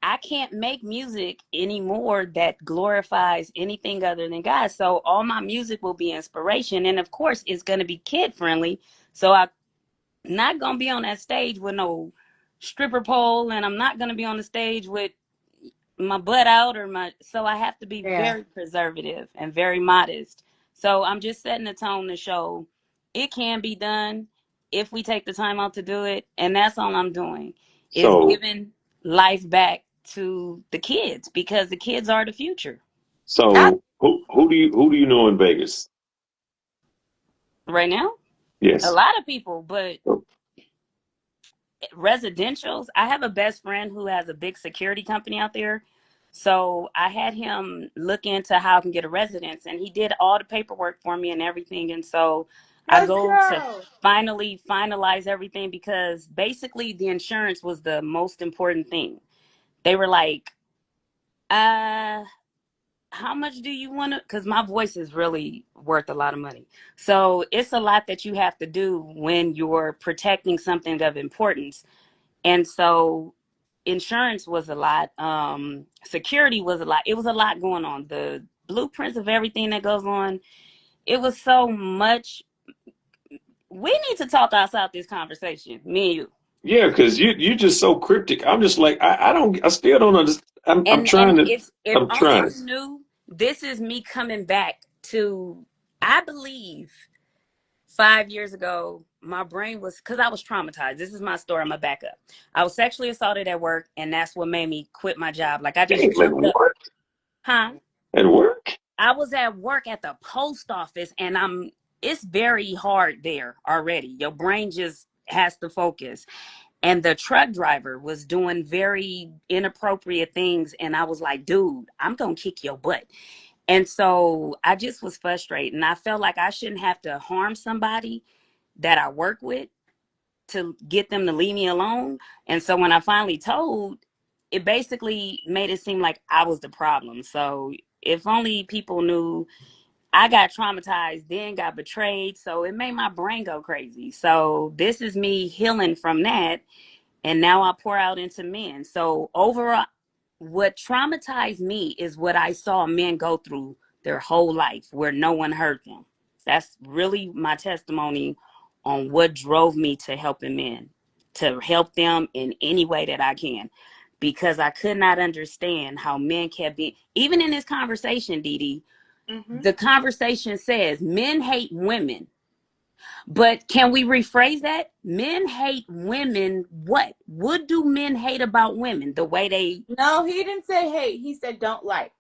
I can't make music anymore that glorifies anything other than God. So all my music will be inspiration, and of course it's going to be kid friendly. So I'm not going to be on that stage with no stripper pole, and I'm not going to be on the stage with my butt out or my, so I have to be Yeah. very preservative and very modest. So I'm just setting the tone to show it can be done if we take the time out to do it, and that's all I'm doing is So, giving life back to the kids, because the kids are the future. I, who do you know in Vegas? Right now, a Yes. lot of people, but residentials, I have a best friend who has a big security company out there. So I had him look into how I can get a residence, and he did all the paperwork for me and everything. And so I let's go to go. finally finalize everything, because basically the insurance was the most important thing. They were like, uh, how much do you want to? Because my voice is really worth a lot of money. So it's a lot that you have to do when you're protecting something of importance. And so insurance was a lot. Security was a lot. It was a lot going on. The blueprints of everything that goes on. It was so much. We need to talk outside this conversation, me and you. Yeah, because you're just so cryptic. I'm just like I still don't understand. I'm trying And to if I'm only trying. you knew, this is me coming back to, I believe 5 years ago, my brain was, because I was traumatized. This is my story. I'm going to back up. I was sexually assaulted at work, and that's what made me quit my job. Like, I just Damn, at jumped up. work? Huh? At work? I was at work at the post office, and it's very hard there already. Your brain just has to focus. And the truck driver was doing very inappropriate things. And I was like, dude, I'm going to kick your butt. And so I just was frustrated. And I felt like I shouldn't have to harm somebody that I work with to get them to leave me alone. And so when I finally told, it basically made it seem like I was the problem. So if only people knew, I got traumatized, then got betrayed. So it made my brain go crazy. So this is me healing from that. And now I pour out into men. So overall, what traumatized me is what I saw men go through their whole life where no one hurt them. That's really my testimony on what drove me to helping men, to help them in any way that I can. Because I could not understand how men kept being, even in this conversation, Dee Dee, Mm-hmm. the conversation says men hate women, But can we rephrase that? Men hate women. What do men hate about women? The way they No, he didn't say hate. He said don't like.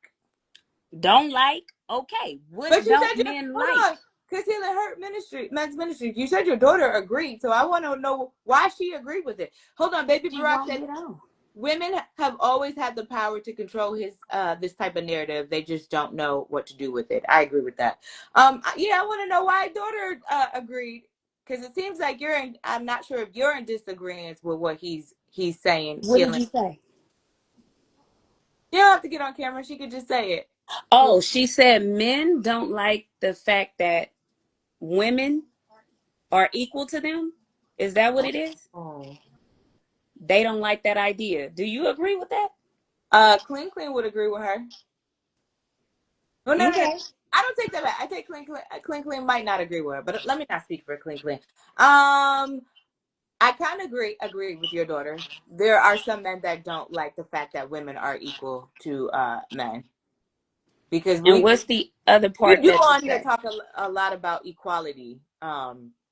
don't like? Okay. But What you don't said your men hold like? on, because Healing Hurt Ministry, men's ministry. You said your daughter agreed, so I want to know why she agreed with it. Hold on, baby She Barack won't said get on. women have always had the power to control his this type of narrative. They just don't know what to do with it. I agree with that. Yeah, I want to know why daughter agreed, because it seems like you're in. I'm not sure if you're in disagreement with what he's saying. What did Healing. you say? You don't have to get on camera. She could just say it. Oh, she said men don't like the fact that women are equal to them. Is that what it is? Oh. They don't like that idea. Do you agree with that? Clean Clean would agree with her. No, no, no, no. Okay. I don't take that back. I take Clean Clean. Clean Clean might not agree with her, but let me not speak for Clean Clean. I kind of agree with your daughter. There are some men that don't like the fact that women are equal to men, because And we what's the other we part do that you on here say? talk a lot about equality.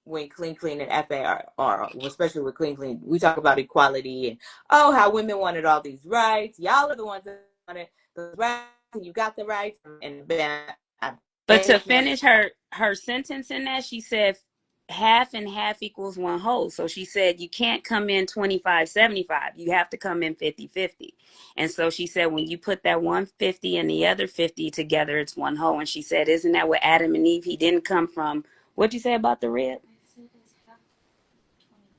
When Clean Clean and FA are, especially with Clean Clean, we talk about equality and how women wanted all these rights. Y'all are the ones that wanted those rights, and you got the rights, and But to finish her sentence in that, she said half and half equals one whole. So she said you can't come in 25-75. You have to come in 50-50. And so she said when you put that 150 and the other 50 together, it's one whole. And she said, isn't that what Adam and Eve? He didn't come from. What'd you say about the rib?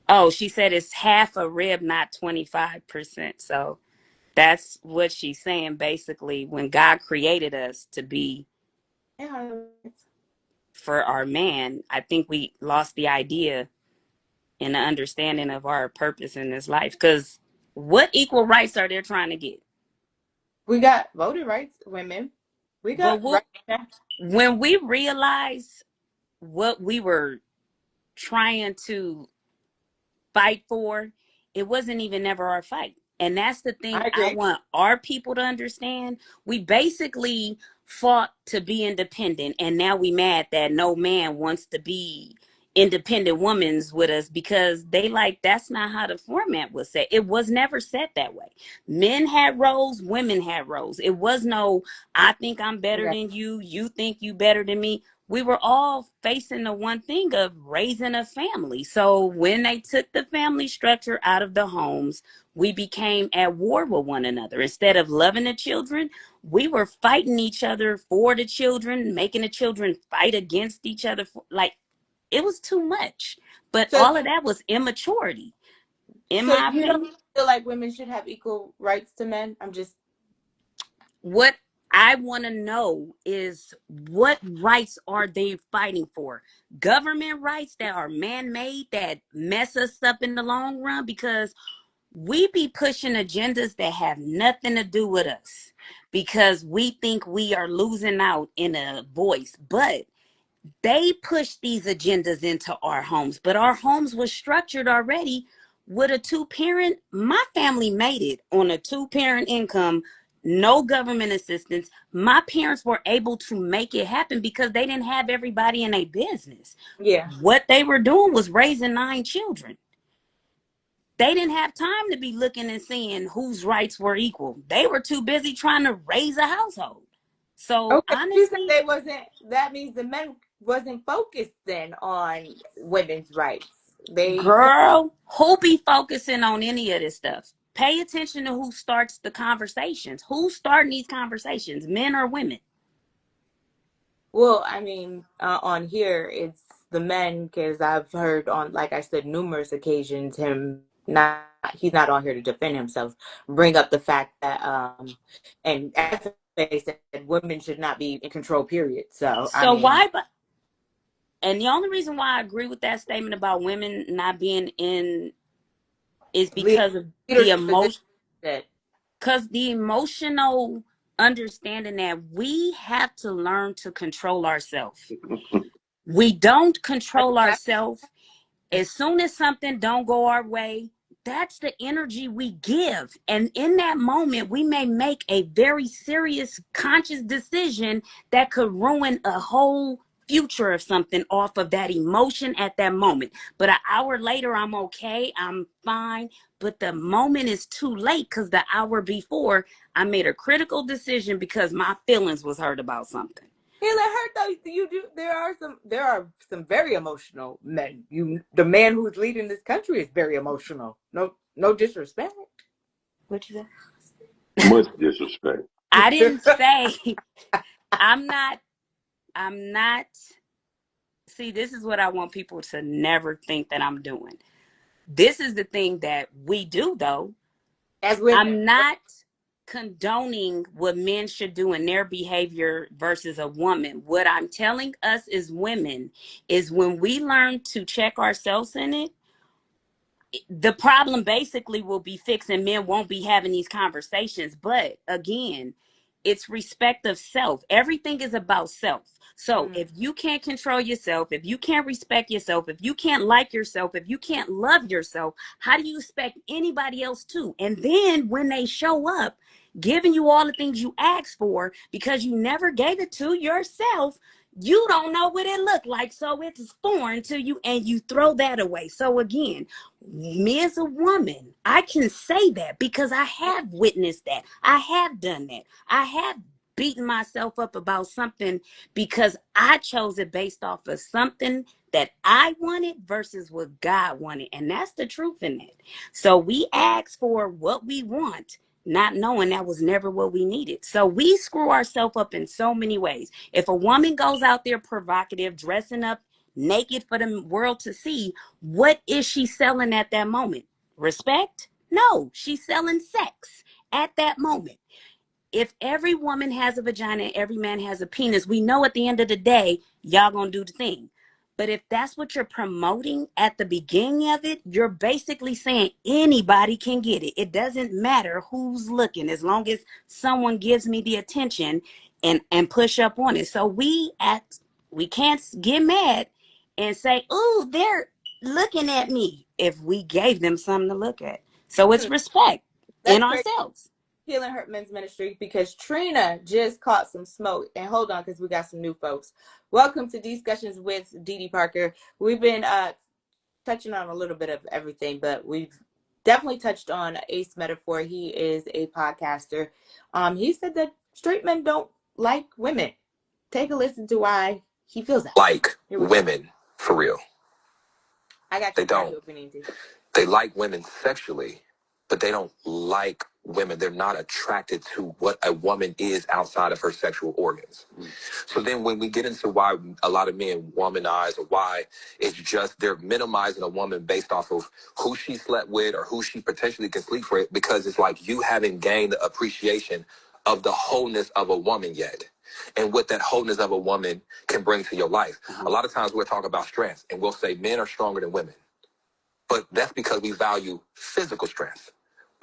Oh, she said it's half a rib, not 25%. So that's what she's saying basically. When God created us to be for our man, I think we lost the idea and the understanding of our purpose in this life. Because what equal rights are they trying to get? we got voting rights, women. We But got rights. when we realize what we were trying to fight for, it wasn't even ever our fight. And that's the thing I I agree. want our people to understand. We basically fought to be independent, and now we mad that no man wants to be independent women's with us because they like that's not how the format was set. It was never set that way. Men had roles, women had roles. It was no I think I'm better than you, you think you better than me. We were all facing the one thing of raising a family. So when they took the family structure out of the homes, we became at war with one another. Instead of loving the children, we were fighting each other for the children, making the children fight against each other. Like, it was too much. But So, all of that was immaturity, in so my you opinion. don't feel like women should have equal rights to men? I'm just. What I want to know is what rights are they fighting for? Government rights that are man-made that mess us up in the long run, because we be pushing agendas that have nothing to do with us because we think we are losing out in a voice. But they push these agendas into our homes, but our homes were structured already with a two-parent. My family made it on a two-parent income, no government assistance. My parents were able to make it happen because they didn't have everybody in a business. Yeah. What they were doing was raising 9 children. They didn't have time to be looking and seeing whose rights were equal. They were too busy trying to raise a household. So Okay. You said honestly, they wasn't. That means the men wasn't focused then on women's rights. They. girl, who be focusing on any of this stuff? Pay attention to who starts the conversations. Who's starting these conversations, men or women? Well, I mean, on here it's the men, because I've heard on, like I said, numerous occasions him not. He's not on here to defend himself. Bring up the fact that and FA said women should not be in control. Period. So I So mean, why? And the only reason why I agree with that statement about women not being in is because of the leadership position. emotion. Because the emotional understanding that we have to learn to control ourselves. We don't control ourselves. As soon as something don't go our way, that's the energy we give. And in that moment, we may make a very serious conscious decision that could ruin a whole future of something off of that emotion at that moment. But an hour later, I'm okay, I'm fine. But the moment is too late because the hour before, I made a critical decision because my feelings was hurt about something. Healing hurt though. You do. There are some very emotional men. The man who's leading this country is very emotional. No disrespect. What you say? Much disrespect. I didn't say I'm not. See, this is what I want people to never think that I'm doing. This is the thing that we do, though. As women, I'm not condoning what men should do in their behavior versus a woman. What I'm telling us as women is when we learn to check ourselves in it, the problem basically will be fixed and men won't be having these conversations. But again, it's respect of self. Everything is about self. So if you can't control yourself, if you can't respect yourself, if you can't like yourself, if you can't love yourself, how do you expect anybody else to? And then when they show up, giving you all the things you asked for because you never gave it to yourself, you don't know what it looked like. So it's foreign to you and you throw that away. So again, me as a woman, I can say that because I have witnessed that. I have done that. I have beaten myself up about something because I chose it based off of something that I wanted versus what God wanted. And that's the truth in it. So we ask for what we want, not knowing that was never what we needed. So we screw ourselves up in so many ways. If a woman goes out there provocative, dressing up naked for the world to see, what is she selling at that moment? Respect? No, she's selling sex at that moment. If every woman has a vagina and every man has a penis, we know at the end of the day, y'all gonna do the thing. But if that's what you're promoting at the beginning of it, you're basically saying anybody can get it. It doesn't matter who's looking as long as someone gives me the attention and push up on it. So we can't get mad and say, "Oh, they're looking at me," if we gave them something to look at. So it's respect in ourselves. Healing Hurt Men's Ministry, because Trina just caught some smoke. And hold on, because we got some new folks. Welcome to Discussions with Dee Parker. We've been touching on a little bit of everything, but we've definitely touched on Ace Metaphor. He is a podcaster. He said that straight men don't like women. Take a listen to why he feels that. Like women, for real. I got They don't. They like women sexually, but they don't like women. They're not attracted to what a woman is outside of her sexual organs. So then when we get into why a lot of men womanize, or why it's just they're minimizing a woman based off of who she slept with or who she potentially can sleep for, because it's like you haven't gained the appreciation of the wholeness of a woman yet, and what that wholeness of a woman can bring to your life. A lot of times we'll talk about strength and we'll say men are stronger than women, but that's because we value physical strength.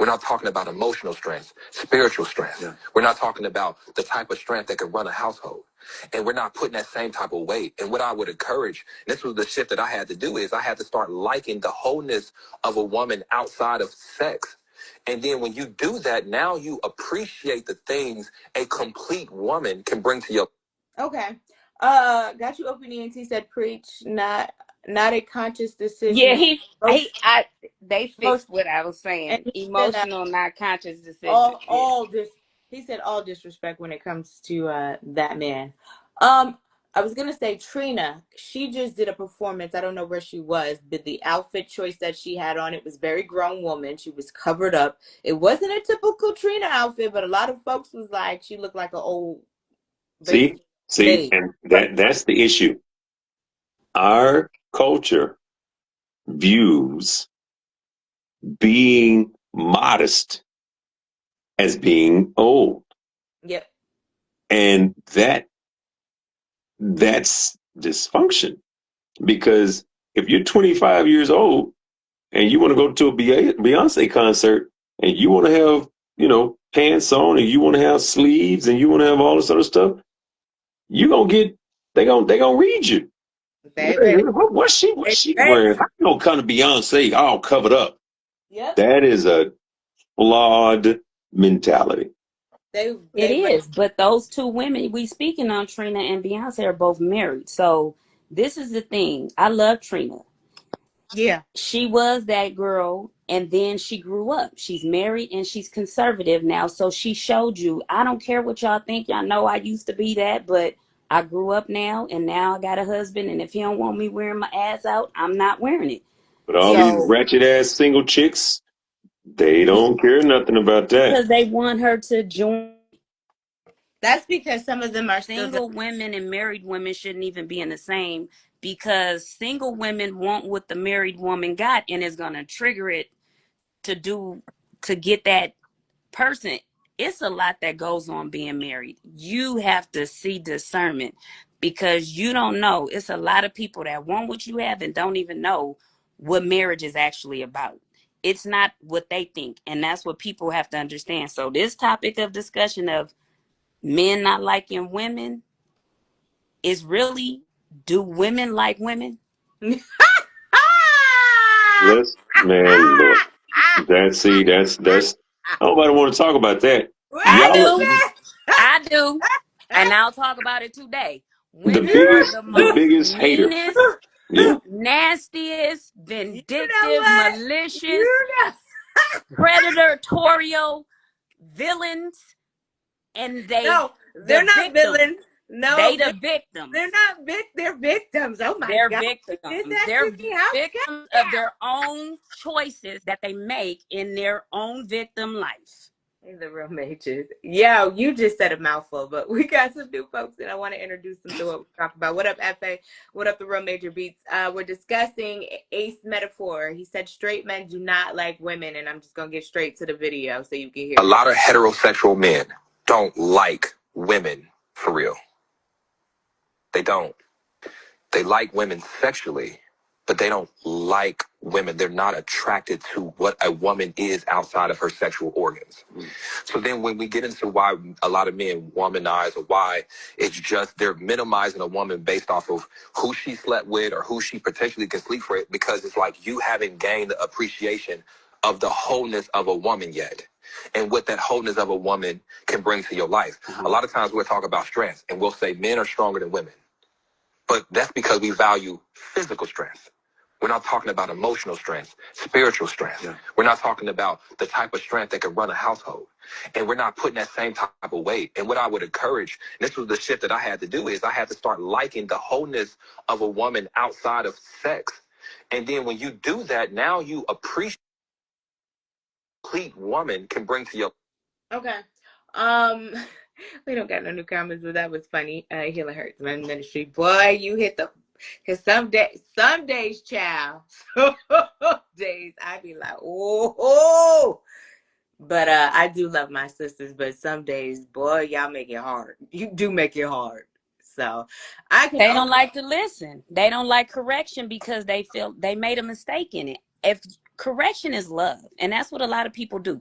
We're not talking about emotional strength, spiritual strength. Yeah. We're not talking about the type of strength that can run a household. And we're not putting that same type of weight. And what I would encourage, and this was the shift that I had to do, is I had to start liking the wholeness of a woman outside of sex. And then when you do that, now you appreciate the things a complete woman can bring to your... Okay. Got you open ENT said preach, not a conscious decision. Yeah, they fixed what I was saying. Emotional, not conscious decision. All this. He said all disrespect when it comes to that man. I was gonna say Trina. She just did a performance. I don't know where she was, but the outfit choice that she had on, it was very grown woman. She was covered up. It wasn't a typical Trina outfit, but a lot of folks was like, she looked like an old. See, and that's the issue. Our culture views being modest as being old. Yep. And that's dysfunction, because if you're 25 years old and you want to go to a Beyonce concert and you want to have, pants on, and you want to have sleeves, and you want to have all this other stuff, they're gonna read you. What's she wearing? How you gonna come to Beyonce all covered up? Yep. That is a flawed mentality. They It they is, but those two women we speaking on, Trina and Beyonce, are both married. So this is the thing. I love Trina. yeah. She was that girl, and then she grew up. She's married and she's conservative now. So she showed you, I don't care what y'all think. Y'all know I used to be that, but I grew up now, and now I got a husband. And if he don't want me wearing my ass out, I'm not wearing it. But all these So ratchet ass single chicks, they don't care nothing about that. because they want her to join. That's because some of them are still. Single women and married women shouldn't even be in the same, because single women want what the married woman got and is going to trigger it to get that person. It's a lot that goes on being married. You have to see discernment, because you don't know. It's a lot of people that want what you have and don't even know what marriage is actually about. It's not what they think, and that's what people have to understand. So this topic of discussion of men not liking women is really, do women like women? Let's, man, look. That's nobody want to talk about that. I Y'all, do. I do. And I'll talk about it today. the Women are biggest, the the most biggest hater. meanest, Yeah. nastiest, You know vindictive, what? malicious, You know. predatorial villains, and No, the they're not victims. villains. No, They the victims. they're not they're victims. Oh my They're God. You did victims. that They're to me. How victims of their own choices that they make in their own victim life. He's the real mages. Yeah, you just said a mouthful, but we got some new folks and I want to introduce them to what we talk about. What up, FA? What up, the real major beats? We're discussing Ace Metaphor. He said straight men do not like women, and I'm just gonna get straight to the video so you can hear. A lot of heterosexual men don't like women for real. They don't. They like women sexually, but they don't like women. They're not attracted to what a woman is outside of her sexual organs. So then when we get into why a lot of men womanize, or why it's just they're minimizing a woman based off of who she slept with or who she potentially can sleep for, because it's like you haven't gained the appreciation of the wholeness of a woman yet, and what that wholeness of a woman can bring to your life. A lot of times we'll talk about strength and we'll say men are stronger than women. But that's because we value physical strength. We're not talking about emotional strength, spiritual strength. Yeah. We're not talking about the type of strength that can run a household. And we're not putting that same type of weight. And what I would encourage, and this was the shift that I had to do, is I had to start liking the wholeness of a woman outside of sex. And then when you do that, now you appreciate what a complete woman can bring to your. Okay. We don't got no new comments, but that was funny. Healing Hurts Men Ministry. Boy, you hit the, because some days, child, some days I be like, oh. But I do love my sisters, but some days, boy, y'all make it hard. You do make it hard. So I can They don't like to listen. They don't like correction because they feel they made a mistake in it. If correction is love, and that's what a lot of people do.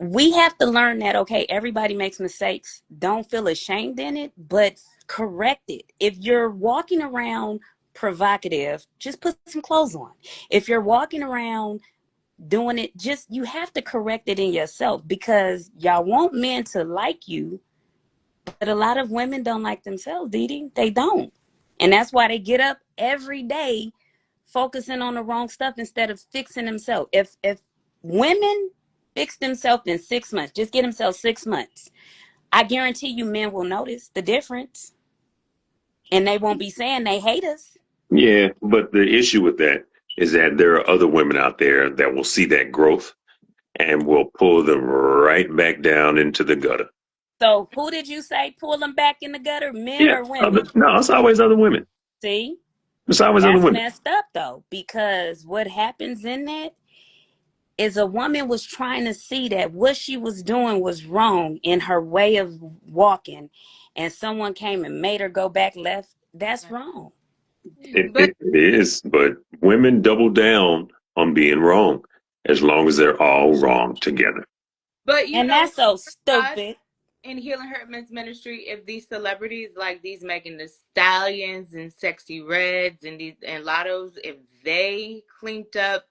We have to learn that, okay, everybody makes mistakes. Don't feel ashamed in it, but correct it. If you're walking around provocative, just put some clothes on. If you're walking around doing it, just, you have to correct it in yourself, because y'all want men to like you, but a lot of women don't like themselves, Didi. They don't. And that's why they get up every day focusing on the wrong stuff instead of fixing themselves. If women fix themselves in 6 months, just get themselves 6 months, I guarantee you men will notice the difference. And they won't be saying they hate us. Yeah, but the issue with that is that there are other women out there that will see that growth and will pull them right back down into the gutter. So who did you say pull them back in the gutter, men Yeah, or women? no, it's always other women. See, It's always other that's women. messed up though, because what happens in that is a woman was trying to see that what she was doing was wrong in her way of walking, and someone came and made her go back left. That's wrong. but It is, but women double down on being wrong as long as they're all wrong together. you And know, that's so for us stupid. in Healing Hurt Men's Ministry, if these celebrities like these Megan Thee Stallions and Sexy Reds and these and Lottos, if they cleaned up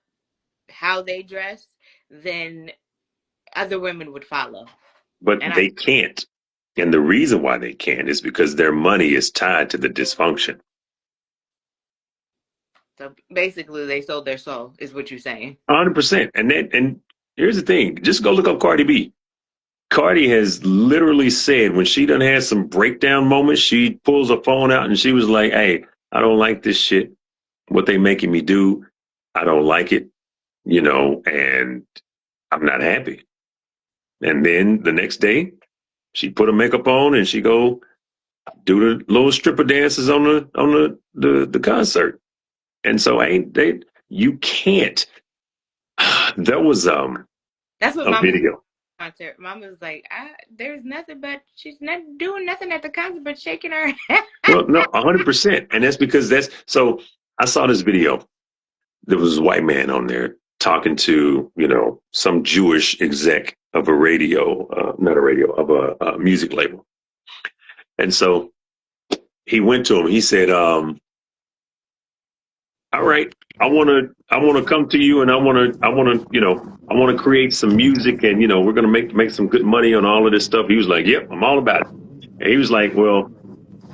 how they dress, then other women would follow. but And they can't. And the reason why they can't is because their money is tied to the dysfunction. so basically they sold their soul, is what you're saying. 100%. And here's the thing: just go look up Cardi B. Cardi has literally said when she done had some breakdown moments, she pulls her phone out and she was like, "Hey, I don't like this shit. What they making me do, I don't like it, and I'm not happy." And then the next day, she put her makeup on and she go do the little stripper dances on the concert. And so you can't. There was That's what a Mama said video. at the concert. Mama was like, there's nothing but she's not doing nothing at the concert but shaking her head. Well, no, 100%, and that's because that's so. I saw this video. There was a white man on there talking to some Jewish exec of a radio, not a radio, of a music label, and so he went to him. He said, "All right, I want to come to you, and I want to create some music, and we're gonna make some good money on all of this stuff." He was like, "Yep, I'm all about it." And he was like, "Well,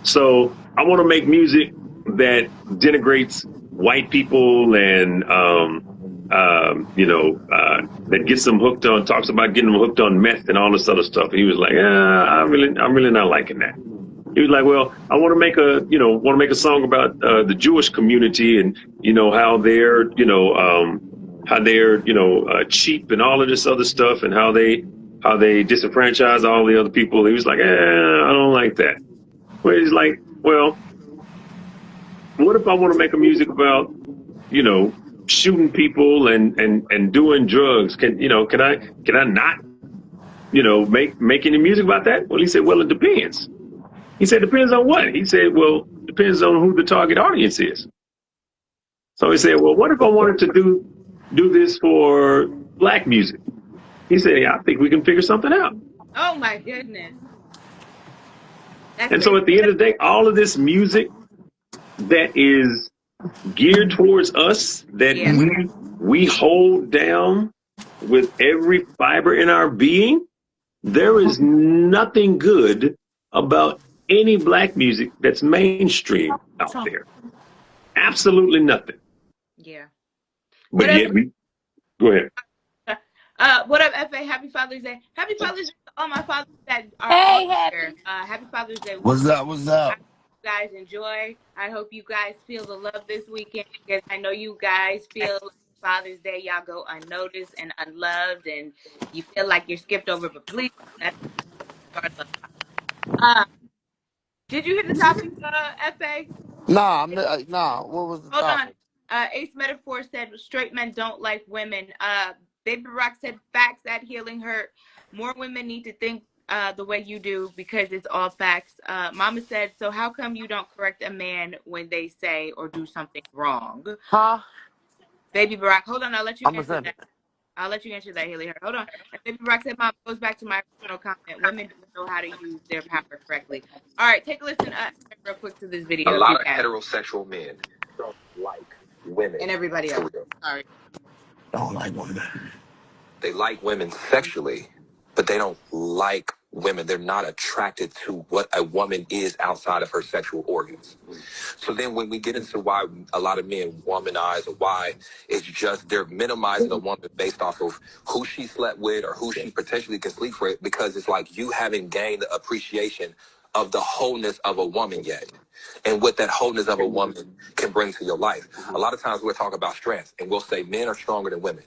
so I want to make music that denigrates white people and that gets them hooked on, talks about getting them hooked on meth and all this other stuff." And he was like, I'm really not liking that." He was like, "Well, I want to make a song about the Jewish community and how they're cheap and all of this other stuff and how they disenfranchise all the other people." He was like, I don't like that. Well, he's like, "Well, what if I want to make a music about shooting people and doing drugs? Can I not make any music about that?" Well, he said, "Well, it depends." He said, "Depends on what?" He said, "Well, depends on who the target audience is." So he said, "Well, what if I wanted to do this for black music?" He said, "Yeah, I think we can figure something out." Oh my goodness. That's And so at the end of the day, all of this music that is geared towards us, that yeah. we hold down with every fiber in our being, there is nothing good about any black music that's mainstream out there. Absolutely nothing. Yeah. But yet we go ahead. What up, FA? Happy Father's Day. Happy Father's Day to all my fathers that are Hey, on here. happy. Happy Father's Day. What's up? What's up? You guys enjoy. I hope you guys feel the love this weekend because I know you guys feel like Father's Day, y'all go unnoticed and unloved and you feel like you're skipped over, but please, that's our love. Did you hear the topic, FA? Nah, nah. What was the Hold on. topic? Ace Metaphor said straight men don't like women. Baby Rock said facts at Healing Hurt. More women need to think the way you do because it's all facts. Mama said, so how come you don't correct a man when they say or do something wrong? Huh? Baby Barack, hold on, I'll let you I'm gonna answer send that. it. I'll let you answer that, Healing Hurt. Hold on. And Baby Barack said, Mom, goes back to my original comment. Women don't know how to use their power correctly. All right, take a listen real quick to this video. A lot of heterosexual men don't like women. And everybody else. Sorry. Don't like women. They like women sexually, but they don't like women. They're not attracted to what a woman is outside of her sexual organs. So then when we get into why a lot of men womanize, or why it's just they're minimizing a woman based off of who she slept with or who she potentially can sleep with, because it's like you haven't gained the appreciation of the wholeness of a woman yet, and what that wholeness of a woman can bring to your life. A lot of times we'll talk about strength and we'll say men are stronger than women.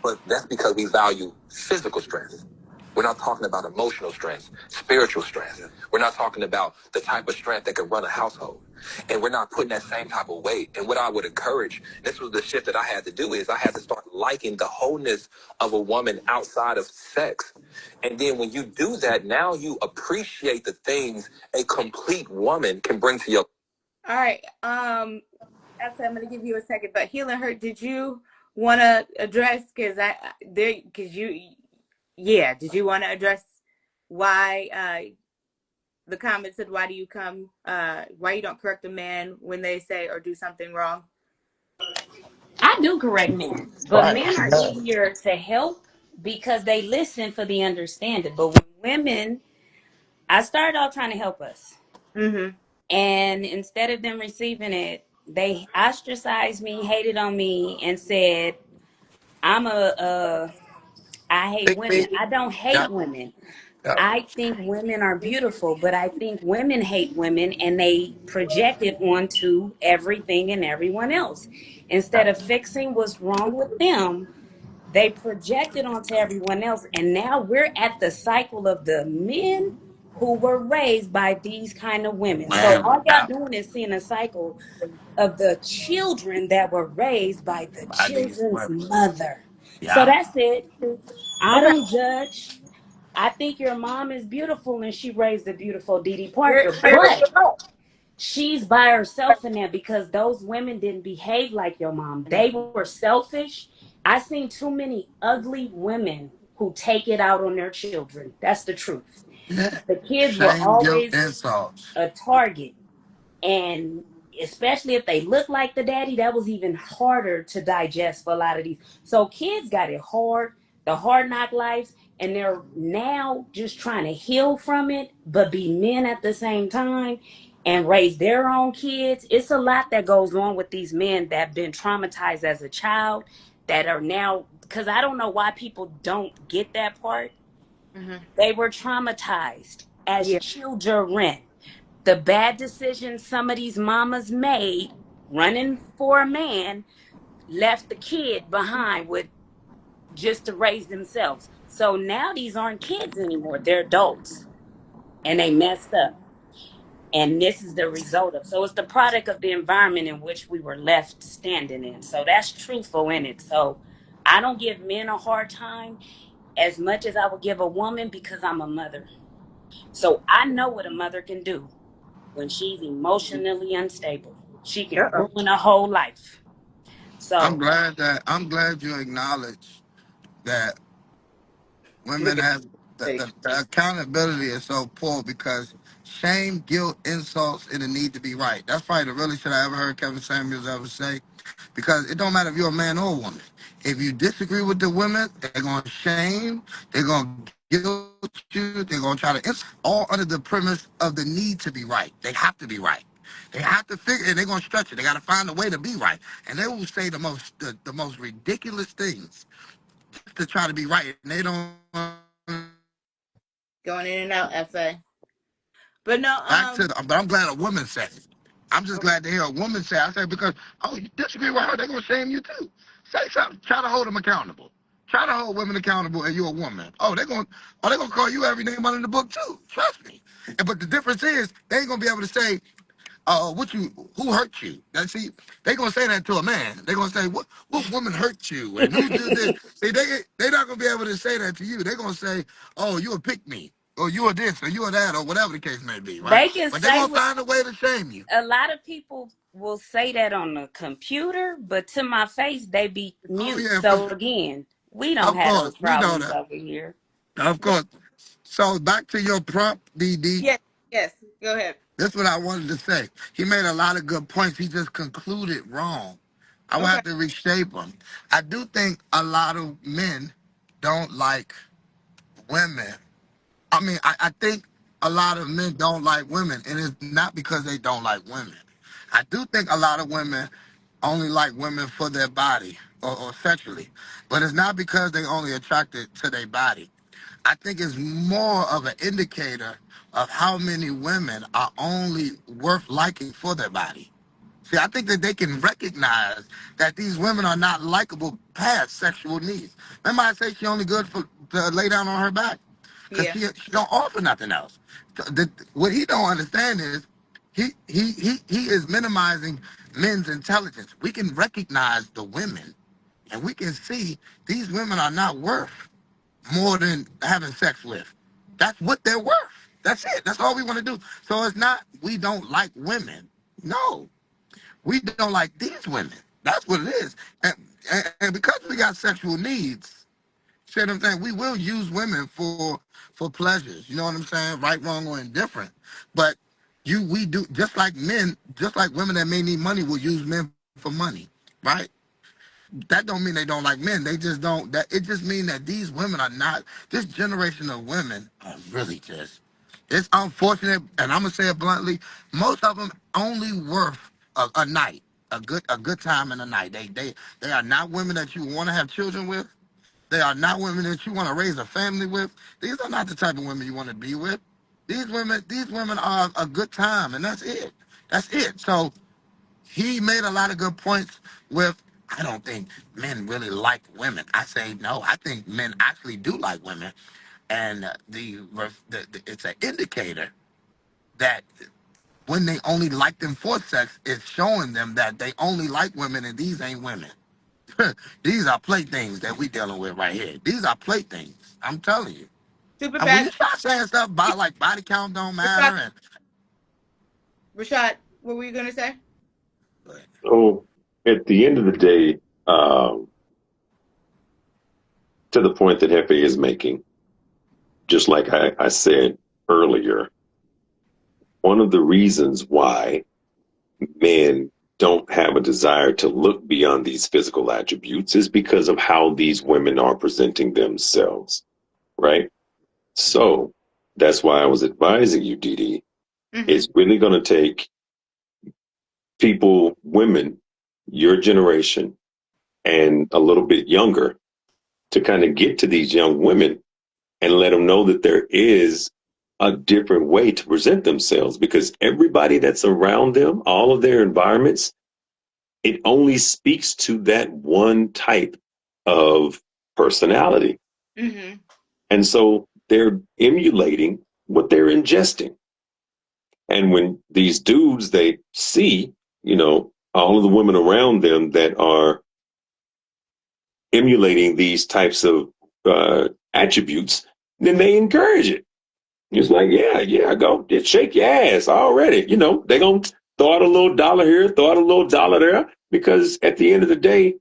But that's because we value physical strength. We're not talking about emotional strength, spiritual strength. We're not talking about the type of strength that can run a household. And we're not putting that same type of weight. And what I would encourage, this was the shift that I had to do, is I had to start liking the wholeness of a woman outside of sex. And then when you do that, now you appreciate the things a complete woman can bring to your. All right. Actually, I'm going to give you a second, but Healing Hurt, did you want to address, did you want to address why the comment said, why you don't correct a man when they say or do something wrong? I do correct men, but Right. men are Yeah. easier to help because they listen for the understanding. But when women, I started off trying to help us. Mm-hmm. And instead of them receiving it, they ostracized me, hated on me, and said, I'm I hate Pick women. me. I don't Yeah, hate women. yeah. I think women are beautiful, but I think women hate women and they project it onto everything and everyone else. Instead of fixing what's wrong with them, they project it onto everyone else. And now we're at the cycle of the men who were raised by these kind of women. So Man, all y'all yeah. doing is seeing a cycle of the children that were raised by the By these children's women. mother. So Yeah. that's it. I Okay. don't judge. I think your mom is beautiful and she raised a beautiful Dee Dee You're, Parker, you're but she's by herself in there because those women didn't behave like your mom. They were selfish. I seen too many ugly women who take it out on their children. That's the truth. Yeah. The kids were Shame, guilt, always insults. a target. And especially if they look like the daddy, that was even harder to digest for a lot of these. So kids got it hard, the hard knock lives, and they're now just trying to heal from it, but be men at the same time and raise their own kids. It's a lot that goes on with these men that have been traumatized as a child that are now, because I don't know why people don't get that part. mm-hmm. They were traumatized as Yeah. children. The bad decisions some of these mamas made running for a man left the kid behind with just to raise themselves. So now these aren't kids anymore. They're adults and they messed up. And this is the result of. So it's the product of the environment in which we were left standing in. So that's truthful in it. So I don't give men a hard time as much as I would give a woman because I'm a mother. So I know what a mother can do when she's emotionally unstable. She can Uh-oh. ruin a whole life. So I'm glad you acknowledge that Look women at have face. the accountability is so poor because shame, guilt, insults, and the need to be right. That's probably the realest shit I ever heard Kevin Samuels ever say. Because it don't matter if you're a man or a woman. If you disagree with the women, they're gonna shame, they're gonna guilt you, they're gonna try to all under the premise of the need to be right. They have to be right. They have to figure, and they're gonna stretch it. They gotta find a way to be right, and they will say the most ridiculous things to try to be right, and they don't Going in and out, FA. But no, back to the, but I'm glad a woman said it. I'm just okay. glad to hear a woman say it. I say because, oh, you disagree with her, they're going to shame you too. Say something. Try to hold them accountable. Try to hold women accountable and you're a woman. They're gonna call you every name under the book too. Trust me. But the difference is they ain't gonna be able to say, who hurt you? That see, they gonna say that to a man. They gonna say, what woman hurt you? And who did this? See, they not gonna be able to say that to you. They gonna say, oh, you a pick me, or you a this, or you a that, or whatever the case may be, right? they can But they say gonna what find a way to shame you. a lot of people will say that on the computer, but to my face, they be Oh mute. yeah, So again, we don't of have course, those we know problems that. over here. Of course. So back to your prompt, DD. Yes, yes. Go ahead. That's what I wanted to say. He made a lot of good points. He just concluded wrong. I will Okay. have to reshape him. I do think a lot of men don't like women. I mean, I think a lot of men don't like women, and it's not because they don't like women. I do think a lot of women only like women for their body or sexually, but it's not because they only attracted to their body. I think it's more of an indicator of how many women are only worth liking for their body. See, I think that they can recognize that these women are not likable past sexual needs. Remember, I say she only good for to lay down on her back because Yeah. she don't offer nothing else. What he don't understand is he is minimizing men's intelligence. We can recognize the women, and we can see these women are not worth more than having sex with. That's what they're worth. That's it. That's all we want to do. So it's not we don't like women. No, we don't like these women. That's what it is. And because we got sexual needs, see what I'm saying? We will use women for pleasures. You know what I'm saying? Right, wrong, or indifferent. But we do just like men, just like women that may need money will use men for money, right? That don't mean they don't like men. They just don't. That it just mean that these women are not. This generation of women are really just. It's unfortunate, and I'm gonna say it bluntly. Most of them only worth a night, a good time in a night. They are not women that you want to have children with. They are not women that you want to raise a family with. These are not the type of women you want to be with. These women are a good time, and that's it. That's it. So he made a lot of good points with, I don't think men really like women. I say no. I think men actually do like women, and it's an indicator that when they only like them for sex, it's showing them that they only like women, and these ain't women. These are playthings that we dealing with right here. These are playthings. I'm telling you. Super And when you fast. start saying stuff about like body count don't Rashad, matter, and Rashad, what were you gonna say? So at the end of the day, to the point that Hefe is making, just like I said earlier, one of the reasons why men don't have a desire to look beyond these physical attributes is because of how these women are presenting themselves, right? So that's why I was advising you, Dee. Mm-hmm. It's really going to take people, women, your generation, and a little bit younger to kind of get to these young women and let them know that there is a different way to present themselves, because everybody that's around them, all of their environments, it only speaks to that one type of personality. Mm-hmm. And so they're emulating what they're ingesting. And when these dudes, they see, all of the women around them that are emulating these types of attributes, then they encourage it. It's like, yeah, go just shake your ass already. They're going to throw out a little dollar here, throw out a little dollar there, because at the end of the day,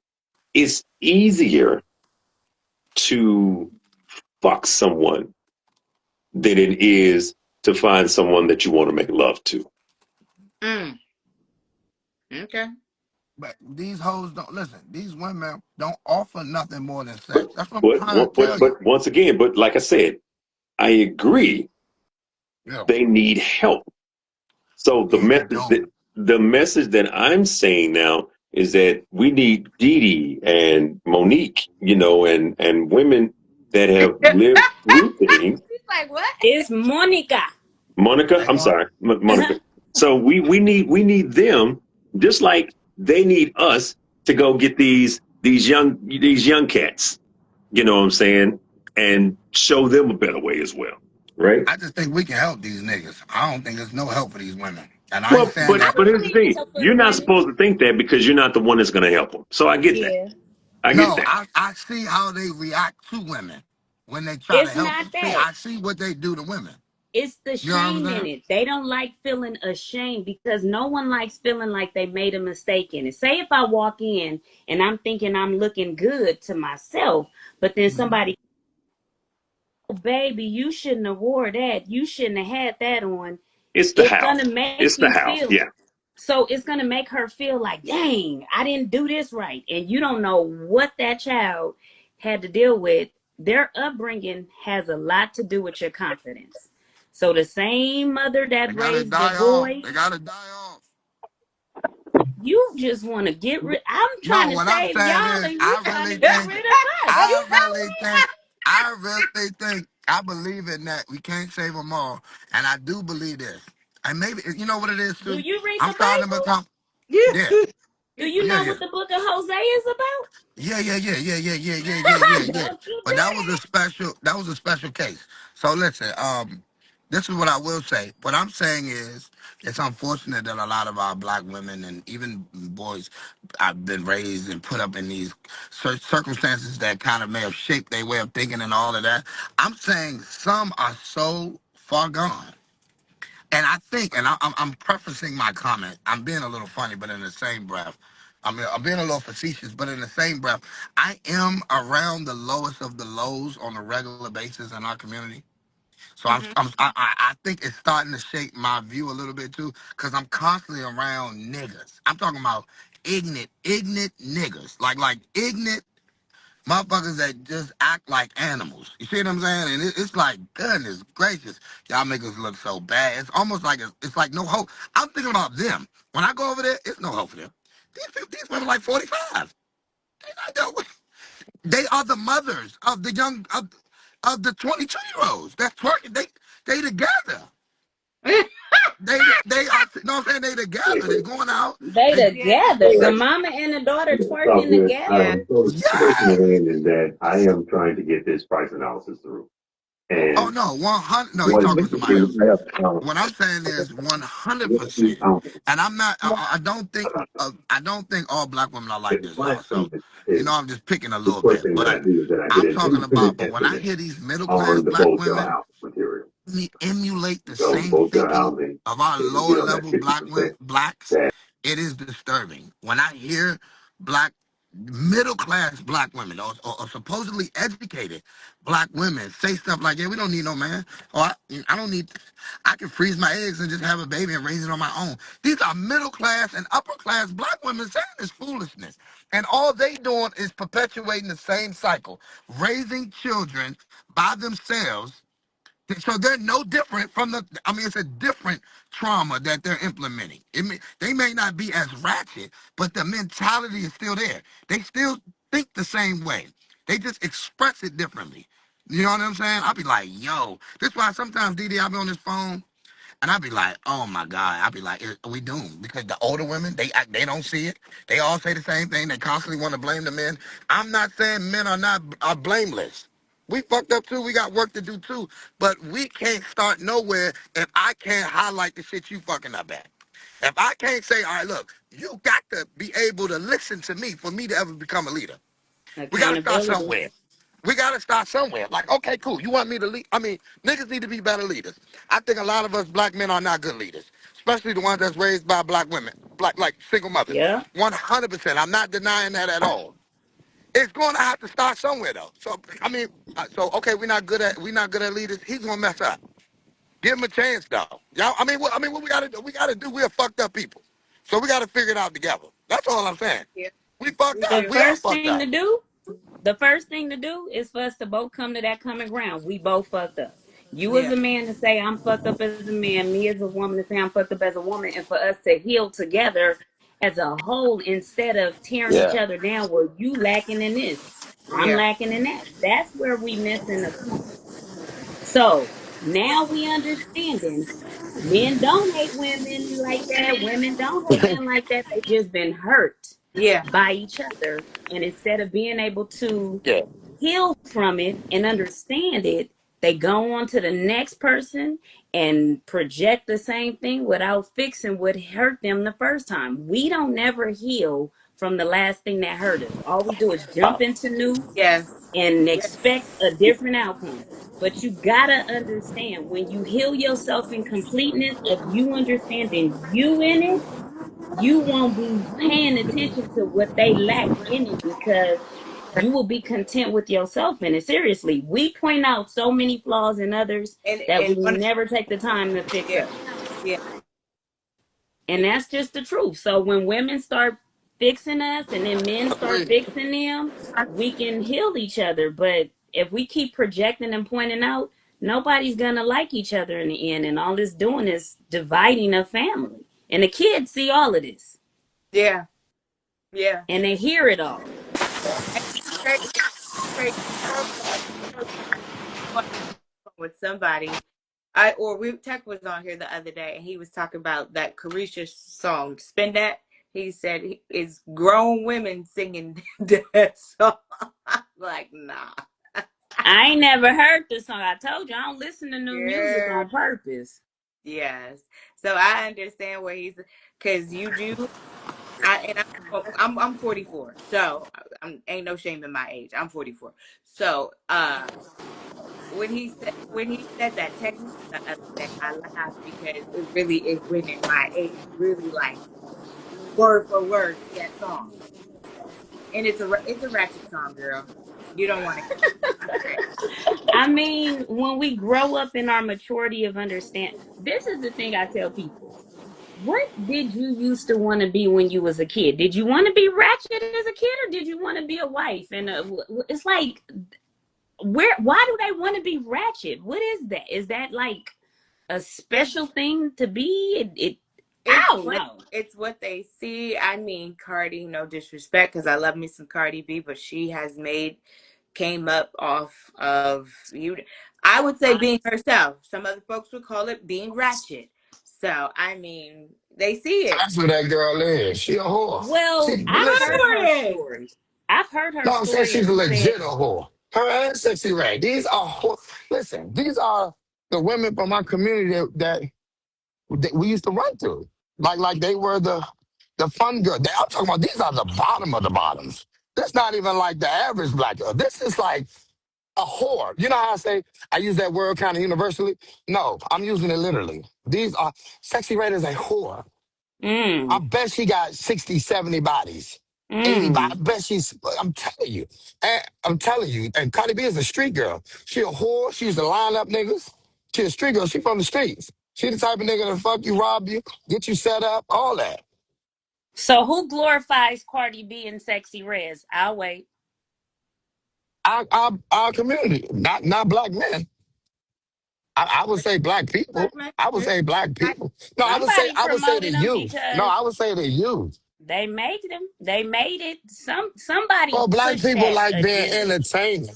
it's easier to fuck someone than it is to find someone that you want to make love to. Mm. Okay. but these hoes don't listen. These women don't offer nothing more than sex. That's what I'm But trying to tell you. but once again, but like I said, I agree Yeah, they need help. So the yeah, they message that don't. I'm saying now is that we need Dee Dee and Monique, and women that have lived through things. He's like, what? It's Monica. Monica, They I'm want. sorry, Monica. So we need them just like they need us to go get these young cats. You know what I'm saying? And show them a better way as well, right? I just think we can help these niggas. I don't think there's no help for these women. And I ain't Well, saying but I that. but don't here's the believe in thing: help for you're the not women. supposed to think that because you're not the one that's going to help them. So I get that. Yeah. I get No, that. I see how they react to women when they try to It's help not them. See, that. I see what they do to women. It's the You know what I'm shame in saying? it. They don't like feeling ashamed because no one likes feeling like they made a mistake in it. Say if I walk in and I'm thinking I'm looking good to myself, but then somebody, oh, baby, you shouldn't have wore that. You shouldn't have had that on. It's the It's house. gonna make It's the you house. feel. Yeah. So it's gonna make her feel like, dang, I didn't do this right. And you don't know what that child had to deal with. Their upbringing has a lot to do with your confidence. So the same mother They that gotta raised the die off. boy, They gotta die off. you just want to get rid. I'm trying No, to what I'm save saying y'all, is, and you I trying to really get think, rid of us. You I know really think, I really think, I believe in that. We can't save them all, and I do believe this. And maybe you know what it is me? Do too. you read I'm the starting to Bible? become, yeah, Do you yeah, know yeah. what the book of Hosea is about? Yeah. Don't you But do that was a that. special. That was a special case. So listen, this is what I will say. What I'm saying is, it's unfortunate that a lot of our black women and even boys have been raised and put up in these circumstances that kind of may have shaped their way of thinking and all of that. I'm saying some are so far gone. And I think, and I'm prefacing my comment. I'm being a little funny, but in the same breath, I'm being a little facetious, but in the same breath, I am around the lowest of the lows on a regular basis in our community. So Mm-hmm. I think it's starting to shape my view a little bit too, because I'm constantly around niggas. I'm talking about ignorant niggas. Like ignorant motherfuckers that just act like animals. You see what I'm saying? And it's like, goodness gracious, y'all make us look so bad. It's almost like it's like no hope. I'm thinking about them. When I go over there, it's no hope for them. These women like 45. They not doing. They are the mothers of the young of the 22-year-olds that's twerking. They together. They are. You know what I'm saying? They together. They going out. They They Yeah. together. The mama and the daughter All twerking good. Yeah. together. So the situation at yes. hand is that I am trying to get this price analysis through. Oh And no, 100. No, he what talking is with somebody else. the What I'm saying is 100%. And I'm not. I don't think. I don't think all black women are like this, y'all. last thing So, is I'm just picking a the little first bit. thing that I But do is that I get I'm an talking about. independent But when I estimate hear these middle class on the black wholesale women house material. emulate the So same wholesale thinking housing of our is lower that level blacks, 50% that it is disturbing. When I hear black middle class black women or supposedly educated black women say stuff like, "Yeah, we don't need no man," or I don't need. I can freeze my eggs and just have a baby and raise it on my own." These are middle class and upper class black women saying this foolishness, and all they doing is perpetuating the same cycle, raising children by themselves. So they're no different from the. I mean, it's a different trauma that they're implementing. They may not be as ratchet, but the mentality is still there. They still think the same way. They just express it differently. You know what I'm saying? I'll be like, yo. This is why sometimes DD, I'll be on this phone and I'd be like, oh my God. I'd be like, we doomed. Because the older women, they don't see it. They all say the same thing. They constantly want to blame the men. I'm not saying men are blameless. We fucked up too. We got work to do too. But we can't start nowhere if I can't highlight the shit you fucking up at. If I can't say, all right, look, you got to be able to listen to me for me to ever become a leader. We got to start Accountability. somewhere. We got to start somewhere. Like, okay, cool. You want me to lead? I mean, niggas need to be better leaders. I think a lot of us black men are not good leaders, especially the ones that's raised by black women, like single mothers. Yeah. 100%. I'm not denying that at all. It's going to have to start somewhere though. So I mean, okay, we're not good at leaders. He's gonna mess up. Give him a chance though. Y'all, what we gotta do? We gotta do. We're fucked up people, so we gotta figure it out together. That's all I'm saying. Yeah. We fucked We up. The do. We are first fucked thing to up. do, the first thing to do is for us to both come to that common ground. We both fucked up. You as Yeah. a man to say I'm fucked up as a man, me as a woman to say I'm fucked up as a woman, and for us to heal together as a whole instead of tearing each Yeah. other down where you lacking in this, I'm Yeah. lacking in that. That's where we missing the point. So now we understanding men don't hate women like that. Women don't hate men like that. They just been hurt Yeah. by each other. And instead of being able to Yeah. heal from it and understand it, they go on to the next person and project the same thing without fixing what hurt them the first time. We don't never heal from the last thing that hurt us. All we do is jump into new Yes. and Yes. expect a different outcome. But you gotta understand when you heal yourself in completeness of you understanding you in it, you won't be paying attention to what they lack in it because you will be content with yourself in it. Seriously, we point out so many flaws in others that we And one. never take the time to fix Yeah. us. Yeah. And that's just the truth. So when women start fixing us and then men start Agreed. fixing them, we can heal each other. But if we keep projecting and pointing out, nobody's gonna like each other in the end. And all it's doing is dividing a family. And the kids see all of this Yeah. Yeah. and they hear it all. And it's crazy. I was with somebody. Tech was on here the other day, and he was talking about that Carisha song, "Spin That." He said it's grown women singing that song. I'm like, nah. I ain't never heard this song. I told you I don't listen to new music Yeah. on purpose. Yes. So I understand where he's, because you do. I'm 44, so ain't no shame in my age. I'm 44. So when he said that technically the other day, I laughed because it really is women my age really like word for word to that song, and it's a ratchet song, girl. You don't want to hear it. I mean, when we grow up in our maturity of understand, this is the thing I tell people. What did you used to want to be when you was a kid? Did you want to be ratchet as a kid, or did you want to be a wife? And it's like, where? Why do they want to be ratchet? What is that? Is that like a special thing to be? I It's don't what know. it's what they see. I mean, Cardi, no disrespect, because I love me some Cardi B, but she has came up off of you. I would say being herself. Some other folks would call it being ratchet. So I mean, they see it. That's what that girl is. She a whore. Well, She I've listen. heard her Glory. story. I've heard her No, I'm saying story, and she's a she said, legit a whore. Her and Sexy Red. These are listen. These are the women from my community that we used to run to. Like they were the fun girl. I'm talking about these are the bottom of the bottoms. That's not even like the average black girl. This is like a whore. You know how I say I use that word kind of universally? No, I'm using it literally. These are Sexy Red is a whore. I mm, bet she got 60, 70 bodies. 80 bodies. I mm. bet I'm telling you. And I'm telling you. And Cardi B is a street girl. She a whore. She used to line up niggas. She a street girl. She from the streets. She the type of nigga that fuck you, rob you, get you set up, all that. So who glorifies Cardi B and Sexy Reds? I'll wait. Our community, not black men. I would say black people. Black man. I would say black people. No, Somebody I would say the promoted them youth. No, because I would say the youth. they made them. They made it. Somebody Well, black pushed people that like being agenda, entertained.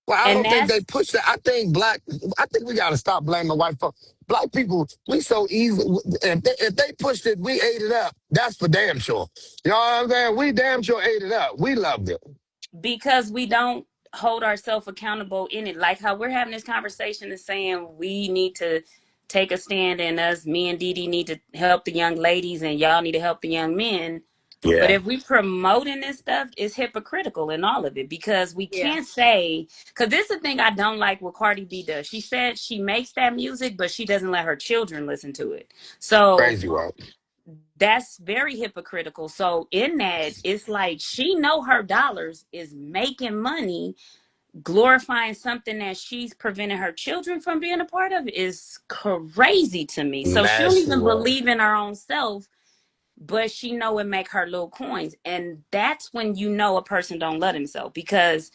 Well, I and don't think they that's push it. I think we got to stop blaming white folks. Black people, we so easy. If they pushed it, we ate it up. That's for damn sure. You know what I'm saying? We damn sure ate it up. We loved it. because we don't hold ourselves accountable in it. Like how we're having this conversation and saying we need to take a stand, and me and Dee Dee need to help the young ladies, and y'all need to help the young men. But Yeah, if we promoting this stuff, it's hypocritical in all of it, because we Yeah. can't say, because this is the thing I don't like what Cardi B does. She said she makes that music, but she doesn't let her children listen to it. So crazy work. that's very hypocritical. So in that, it's like she know her dollars is making money, glorifying something that she's preventing her children from being a part of is crazy to me. So she don't Nasty even work. believe in her own self, but she know it make her little coins. And that's when you know a person don't love himself, because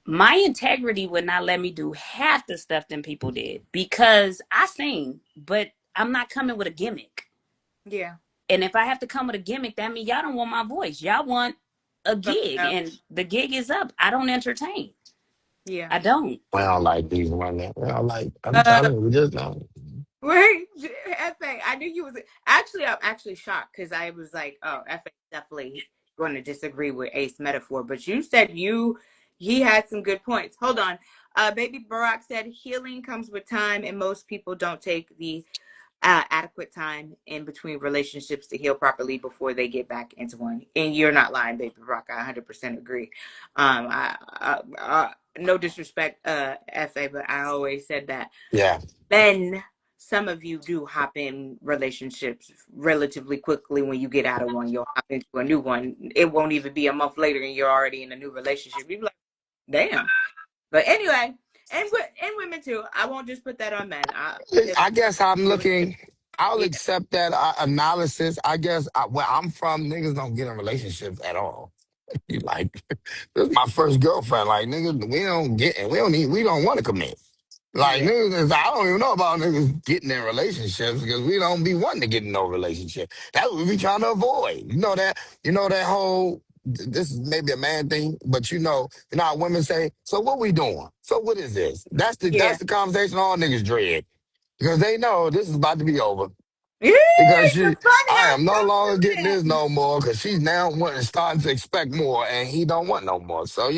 my integrity would not let me do half the stuff them people did, because I sing, but I'm not coming with a gimmick. Yeah. And if I have to come with a gimmick, that means y'all don't want my voice. Y'all want a Something gig, else. and the gig is up. I don't entertain. Yeah. I don't. We don't like these women. We don't like, I'm Uh, telling you, we just don't. wait, FA. I knew you was actually. I'm actually shocked because I was like, oh, FA definitely going to disagree with Ace metaphor. But you said he had some good points. Hold on. Baby Barack said healing comes with time, and most people don't take the adequate time in between relationships to heal properly before they get back into one. And you're not lying, Baby Barack. I 100% agree. No disrespect, FA, but I always said that. Yeah. Then some of you do hop in relationships relatively quickly. When you get out of one, you'll hop into a new one. It won't even be a month later and you're already in a new relationship. You're like, damn. But anyway, and women too. I won't just put that on men. If I guess I'm women, looking. I'll yeah, accept that analysis. I guess where I'm from, niggas don't get in relationships at all. You like, this is my first girlfriend. Like, niggas, we don't get, and we don't want to commit. Like, yeah, niggas, I don't even know about niggas getting in relationships because we don't be wanting to get in no relationship. That's what we be trying to avoid. You know that whole, this is maybe a man thing, but you know how women say, so what we doing? So what is this? That's yeah. the conversation all niggas dread because they know this is about to be over. Yeah, Because the I funhouse am no longer getting coming this in. no more because she's now starting to expect more and he don't want no more. So,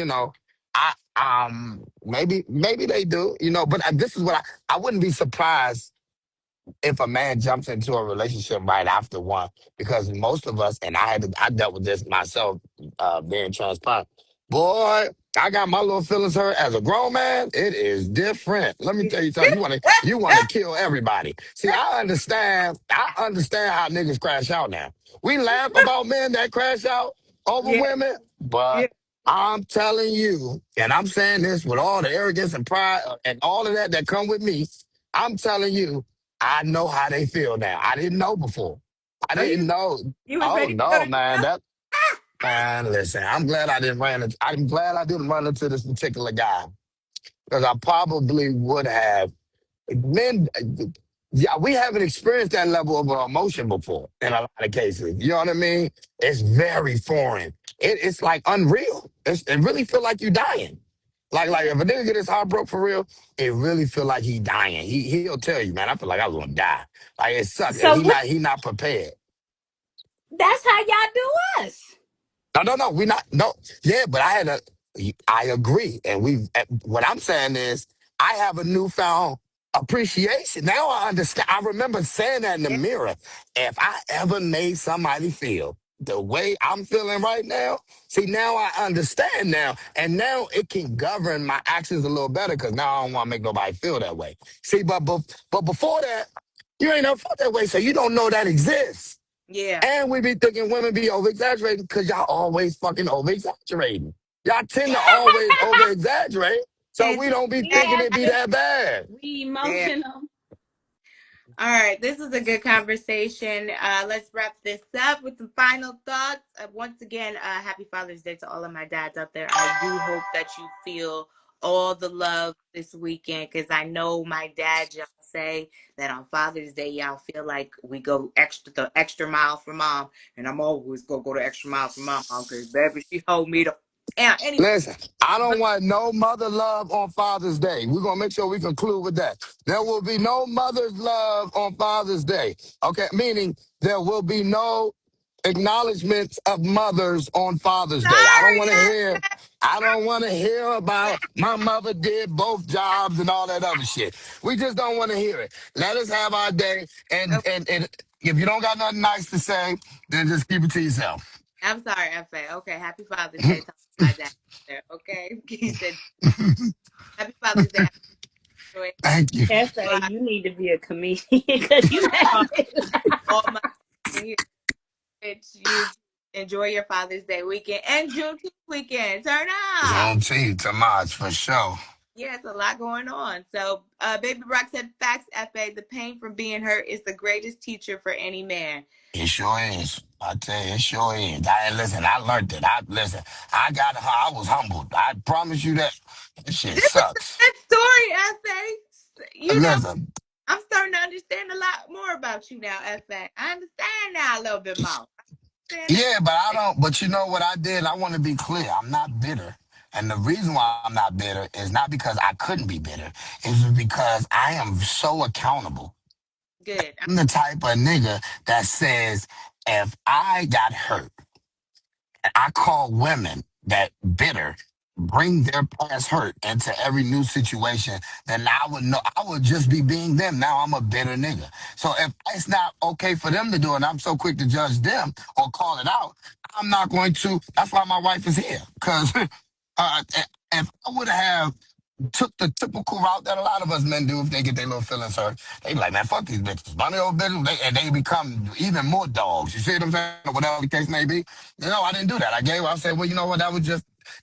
maybe they do, but this is what I wouldn't be surprised if a man jumps into a relationship right after one, because most of us, and I dealt with this myself, being transparent. Boy, I got my little feelings hurt as a grown man. It is different. Let me tell you something. You want to kill everybody. See, I understand how niggas crash out now. We laugh about men that crash out over Yeah, women, yeah, but I'm telling you, and I'm saying this with all the arrogance and pride and all of that come with me. I'm telling you. I know how they feel now. I didn't know before. I Oh, didn't know. you was Oh ready to go no, to man. jail? That man, listen, I'm glad I didn't run into this particular guy. Because I probably would have. Men, yeah, we haven't experienced that level of emotion before in a lot of cases. You know what I mean? It's very foreign. It's like unreal. It really feel like you dying. Like Yeah. if a nigga get his heart broke for real, it really feel like he dying. He'll tell you, man, I feel like I was gonna die. Like it sucks, and So what? he not prepared. That's how y'all do us. No, we not. No, yeah, but I agree, and what I'm saying is, I have a newfound appreciation. Now I understand. I remember saying that in the Yeah. mirror. If I ever made somebody feel the way I'm feeling right now, see, now I understand now, and now it can govern my actions a little better because now I don't want to make nobody feel that way. See, but before that, you ain't never felt that way, so you don't know that exists. Yeah. And we be thinking women be over exaggerating because y'all always fucking over exaggerating. Y'all tend to always over exaggerate, so And we don't be We thinking have it be to. that bad. We yeah. emotional. All right, this is a good conversation. Let's wrap this up with some final thoughts. Once again, happy Father's Day to all of my dads out there. I do hope that you feel all the love this weekend because I know my dad y'all say that on Father's Day y'all feel like we go the extra mile for mom, and I'm always gonna go the extra mile for mom because baby she hold me the yeah. Anyway, Listen, I don't but want no mother love on Father's Day. We're gonna make sure we conclude with that. There will be no mother's love on Father's Day. Okay, meaning there will be no acknowledgments of mothers on Father's Day. sorry, I don't want to hear about my mother did both jobs and all that other shit. We just don't want to hear it. Let us have our day, and if you don't got nothing nice to say, then just keep it to yourself. I'm sorry, FA. Okay, happy Father's Day to my dad there. Okay, he said happy Father's Day. Enjoy Thank you. Cafe, you need to be a comedian because you all, have all my here. You enjoy your Father's Day weekend and Juneteenth weekend. Turn up. Juneteenth, Tamaj, for sure. Yeah, it's a lot going on. So, Baby Brock said, "Facts, FA. The pain from being hurt is the greatest teacher for any man." It sure is. I tell you, it sure is. Listen, I learned it. I got I was humbled. I promise you that. This shit This is a sucks. good story, FA. You know, Listen, I'm starting to understand a lot more about you now, FA. I understand now a little bit more. I understand yeah, but I don't. But you know what I did? I want to be clear. I'm not bitter. And the reason why I'm not bitter is not because I couldn't be bitter. It's because I am so accountable. good. I'm the type of nigga that says, if I got hurt, I call women that bitter bring their past hurt into every new situation, then I would know I would just be being them. Now I'm a bitter nigga. So if it's not okay for them to do it, and I'm so quick to judge them or call it out, I'm not going to. That's why my wife is here. Because if I would have took the typical route that a lot of us men do if they get their little feelings hurt. They be like, man, fuck these bitches. Money old bitches. And they become even more dogs. You see what I'm saying? Or whatever the case may be. You know, I didn't do that. I said, well, you know what?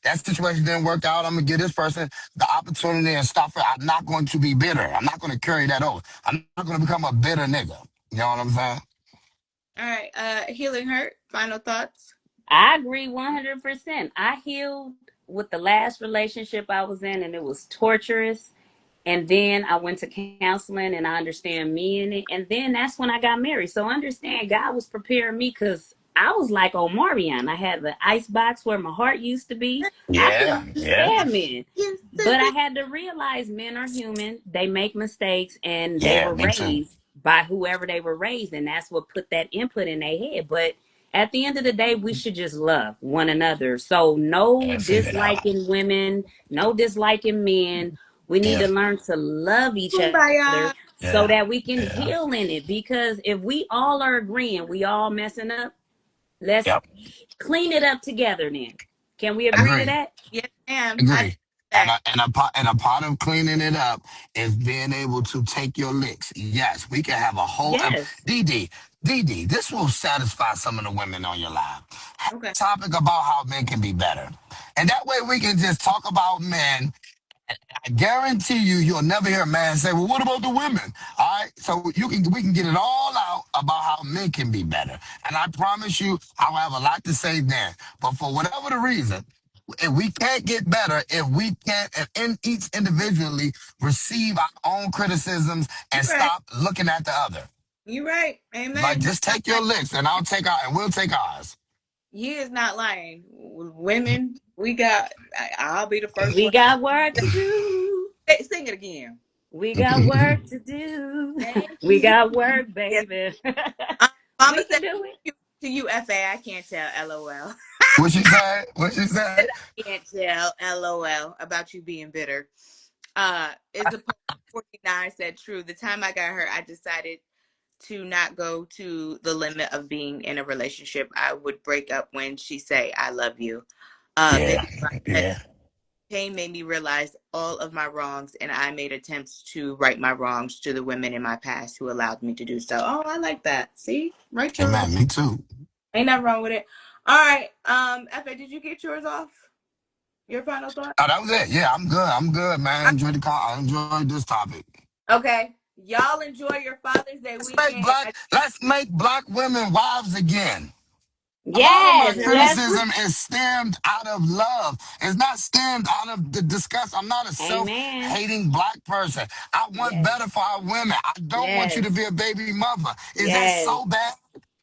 That situation didn't work out. I'm going to give this person the opportunity and stop it. I'm not going to be bitter. I'm not going to carry that over. I'm not going to become a bitter nigga. You know what I'm saying? All right. Healing hurt. Final thoughts. I agree 100%. I healed with the last relationship I was in, and it was torturous. And then I went to counseling, and I understand me in it. And then that's when I got married. So understand, God was preparing me because I was like Omarion. I had the ice box where my heart used to be. I Yeah, couldn't yeah, stand men. Used to But I be had to realize men are human. They make mistakes, and they yeah, were me too. raised by whoever they were raised, and that's what put that input in their head. But at the end of the day, we should just love one another. So no Yeah, figure it out. disliking women, no disliking men. We need Yeah, to learn to love each other kumbaya. so yeah, that we can yeah. heal in it. Because if we all are agreeing, we all messing up, let's Yep, clean it up together then. Can we agree to agree. that? Yes, ma'am. I Agree. that. And a part of cleaning it up is being able to take your licks. Yes, we can have a whole Yes. DD. DD, this will satisfy some of the women on your live. Have Okay. a topic about how men can be better. And that way we can just talk about men I guarantee you, you'll never hear a man say, "Well, what about the women?" All right, so we can get it all out about how men can be better, and I promise you, I'll have a lot to say then. But for whatever the reason, if we can't get better, if we can't, if in each individually receive our own criticisms You and right. stop looking at the other, You right. like Amen. He's just not take lying. your licks and we'll take ours. He is not lying. Women, we got. I'll be the first We one. got work to do. Sing it again. We got work to do. Thank We you. got work, Yes. baby. Mama We can said do it. to you, FA. I can't tell. LOL. What she said? What she said? I can't tell. LOL about you being bitter. Is a 49 said true. The time I got hurt, I decided to not go to the limit of being in a relationship. I would break up when she say I love you. Yeah, Baby said yeah. pain made me realize all of my wrongs, and I made attempts to right my wrongs to the women in my past who allowed me to do so. Oh, I like that. See, right your wrong. Amen. Me too. Ain't nothing wrong with it. All right, Fa, did you get yours off? Your final thought? Oh, that was it. Yeah, I'm good. I'm good, man. I enjoyed the call. I enjoyed this topic. Okay, y'all enjoy your Father's Day weekend. Let's make black women wives again. A lot of my Yes, No, let's. criticism is stemmed out of love. It's not stemmed out of the disgust. I'm not a Amen. self-hating black person. I want Yes, better for our women. I don't want you to yes, be a baby mother. Is that yes. so bad?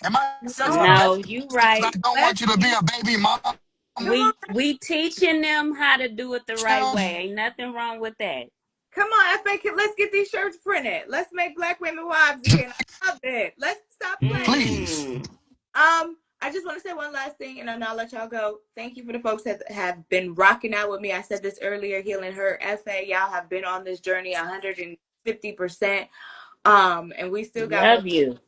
Am I such a bad no, No, you because I right. don't let's want you to be a baby mother? come on, We teaching them how to do it the right way. Ain't nothing wrong with that. come on, FA. Let's get these shirts printed. Let's make black women wives again. I love it. Let's stop playing. Please. Mm. I just want to say one last thing, and then I'll let y'all go. Thank you for the folks that have been rocking out with me. I said this earlier, Healing Hurt FA. Y'all have been on this journey 150%. And we still got more. Love you.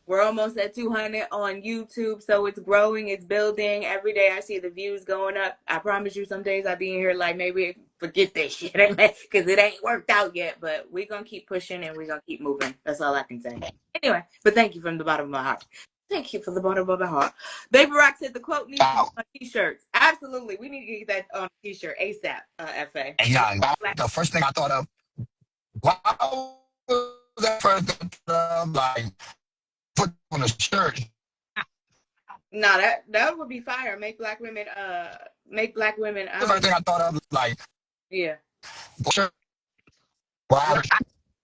We're almost at 200 on YouTube, so it's growing, it's building. Every day I see the views going up. I promise you, some days I be in here like maybe forget this shit because it ain't worked out yet. But we're gonna keep pushing and we're gonna keep moving. That's all I can say. Anyway, but thank you from the bottom of my heart. Thank you from the bottom of my heart. Baby Rock said the quote needs to be on t-shirts. Absolutely, we need to get that on a t-shirt ASAP. FA. And yeah, the first thing I thought of, wow, that first thing I thought of, like, put on a shirt. No, that would be fire. Make black women. The first thing I thought of, like, Yeah. shirt. Wow.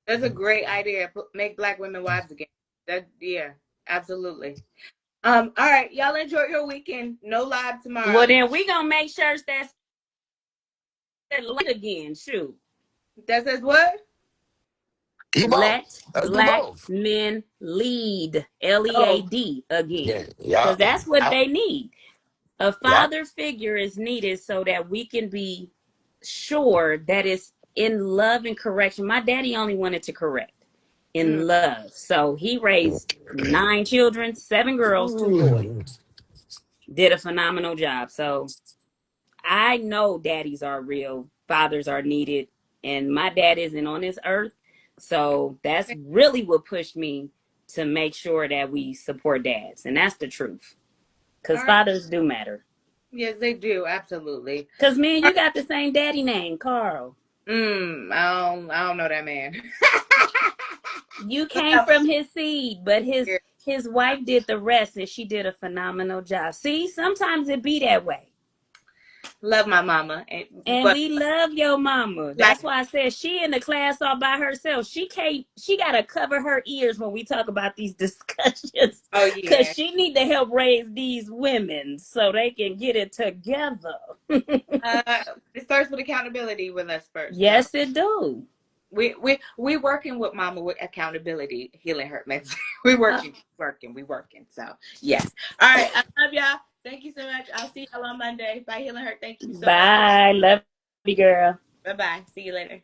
That's a great idea. Make black women wives again. Yeah, absolutely. All right, y'all enjoy your weekend. No live Well, tomorrow. then we gonna make shirts that's again. Shoot. That says what? Do both. Let Let's do black both. men lead. LEAD Yeah. again. Yeah. Because that's what they need. A Yeah. father figure is needed so that we can be sure that it's in love and correction. My daddy only wanted to correct in love. So he raised 9 children, 7 girls, 2 boys. Did a phenomenal job. So I know daddies are real, fathers are needed, and my dad isn't on this earth. So that's really what pushed me to make sure that we support dads. And that's the truth. Because All right. fathers do matter. Yes, they do. Absolutely. Because, man, you got the same daddy name, Carl. I don't know that man. You came from his seed, but his wife did the rest, and she did a phenomenal job. See, sometimes it be that way. Love my mama, And but we love your mama. That's why I said she in the class all by herself. She gotta cover her ears when we talk about these discussions. oh Because yeah, she need to help raise these women so they can get it together. it starts with accountability with us first. Yes, So it do. we working with mama with accountability, Healing Hurt men. we working. So yes. All right, I love y'all. Thank you so much. I'll see y'all on Monday. Bye, Healing Hurt. Thank you so much. Bye. Love you, girl. Bye bye. See you later.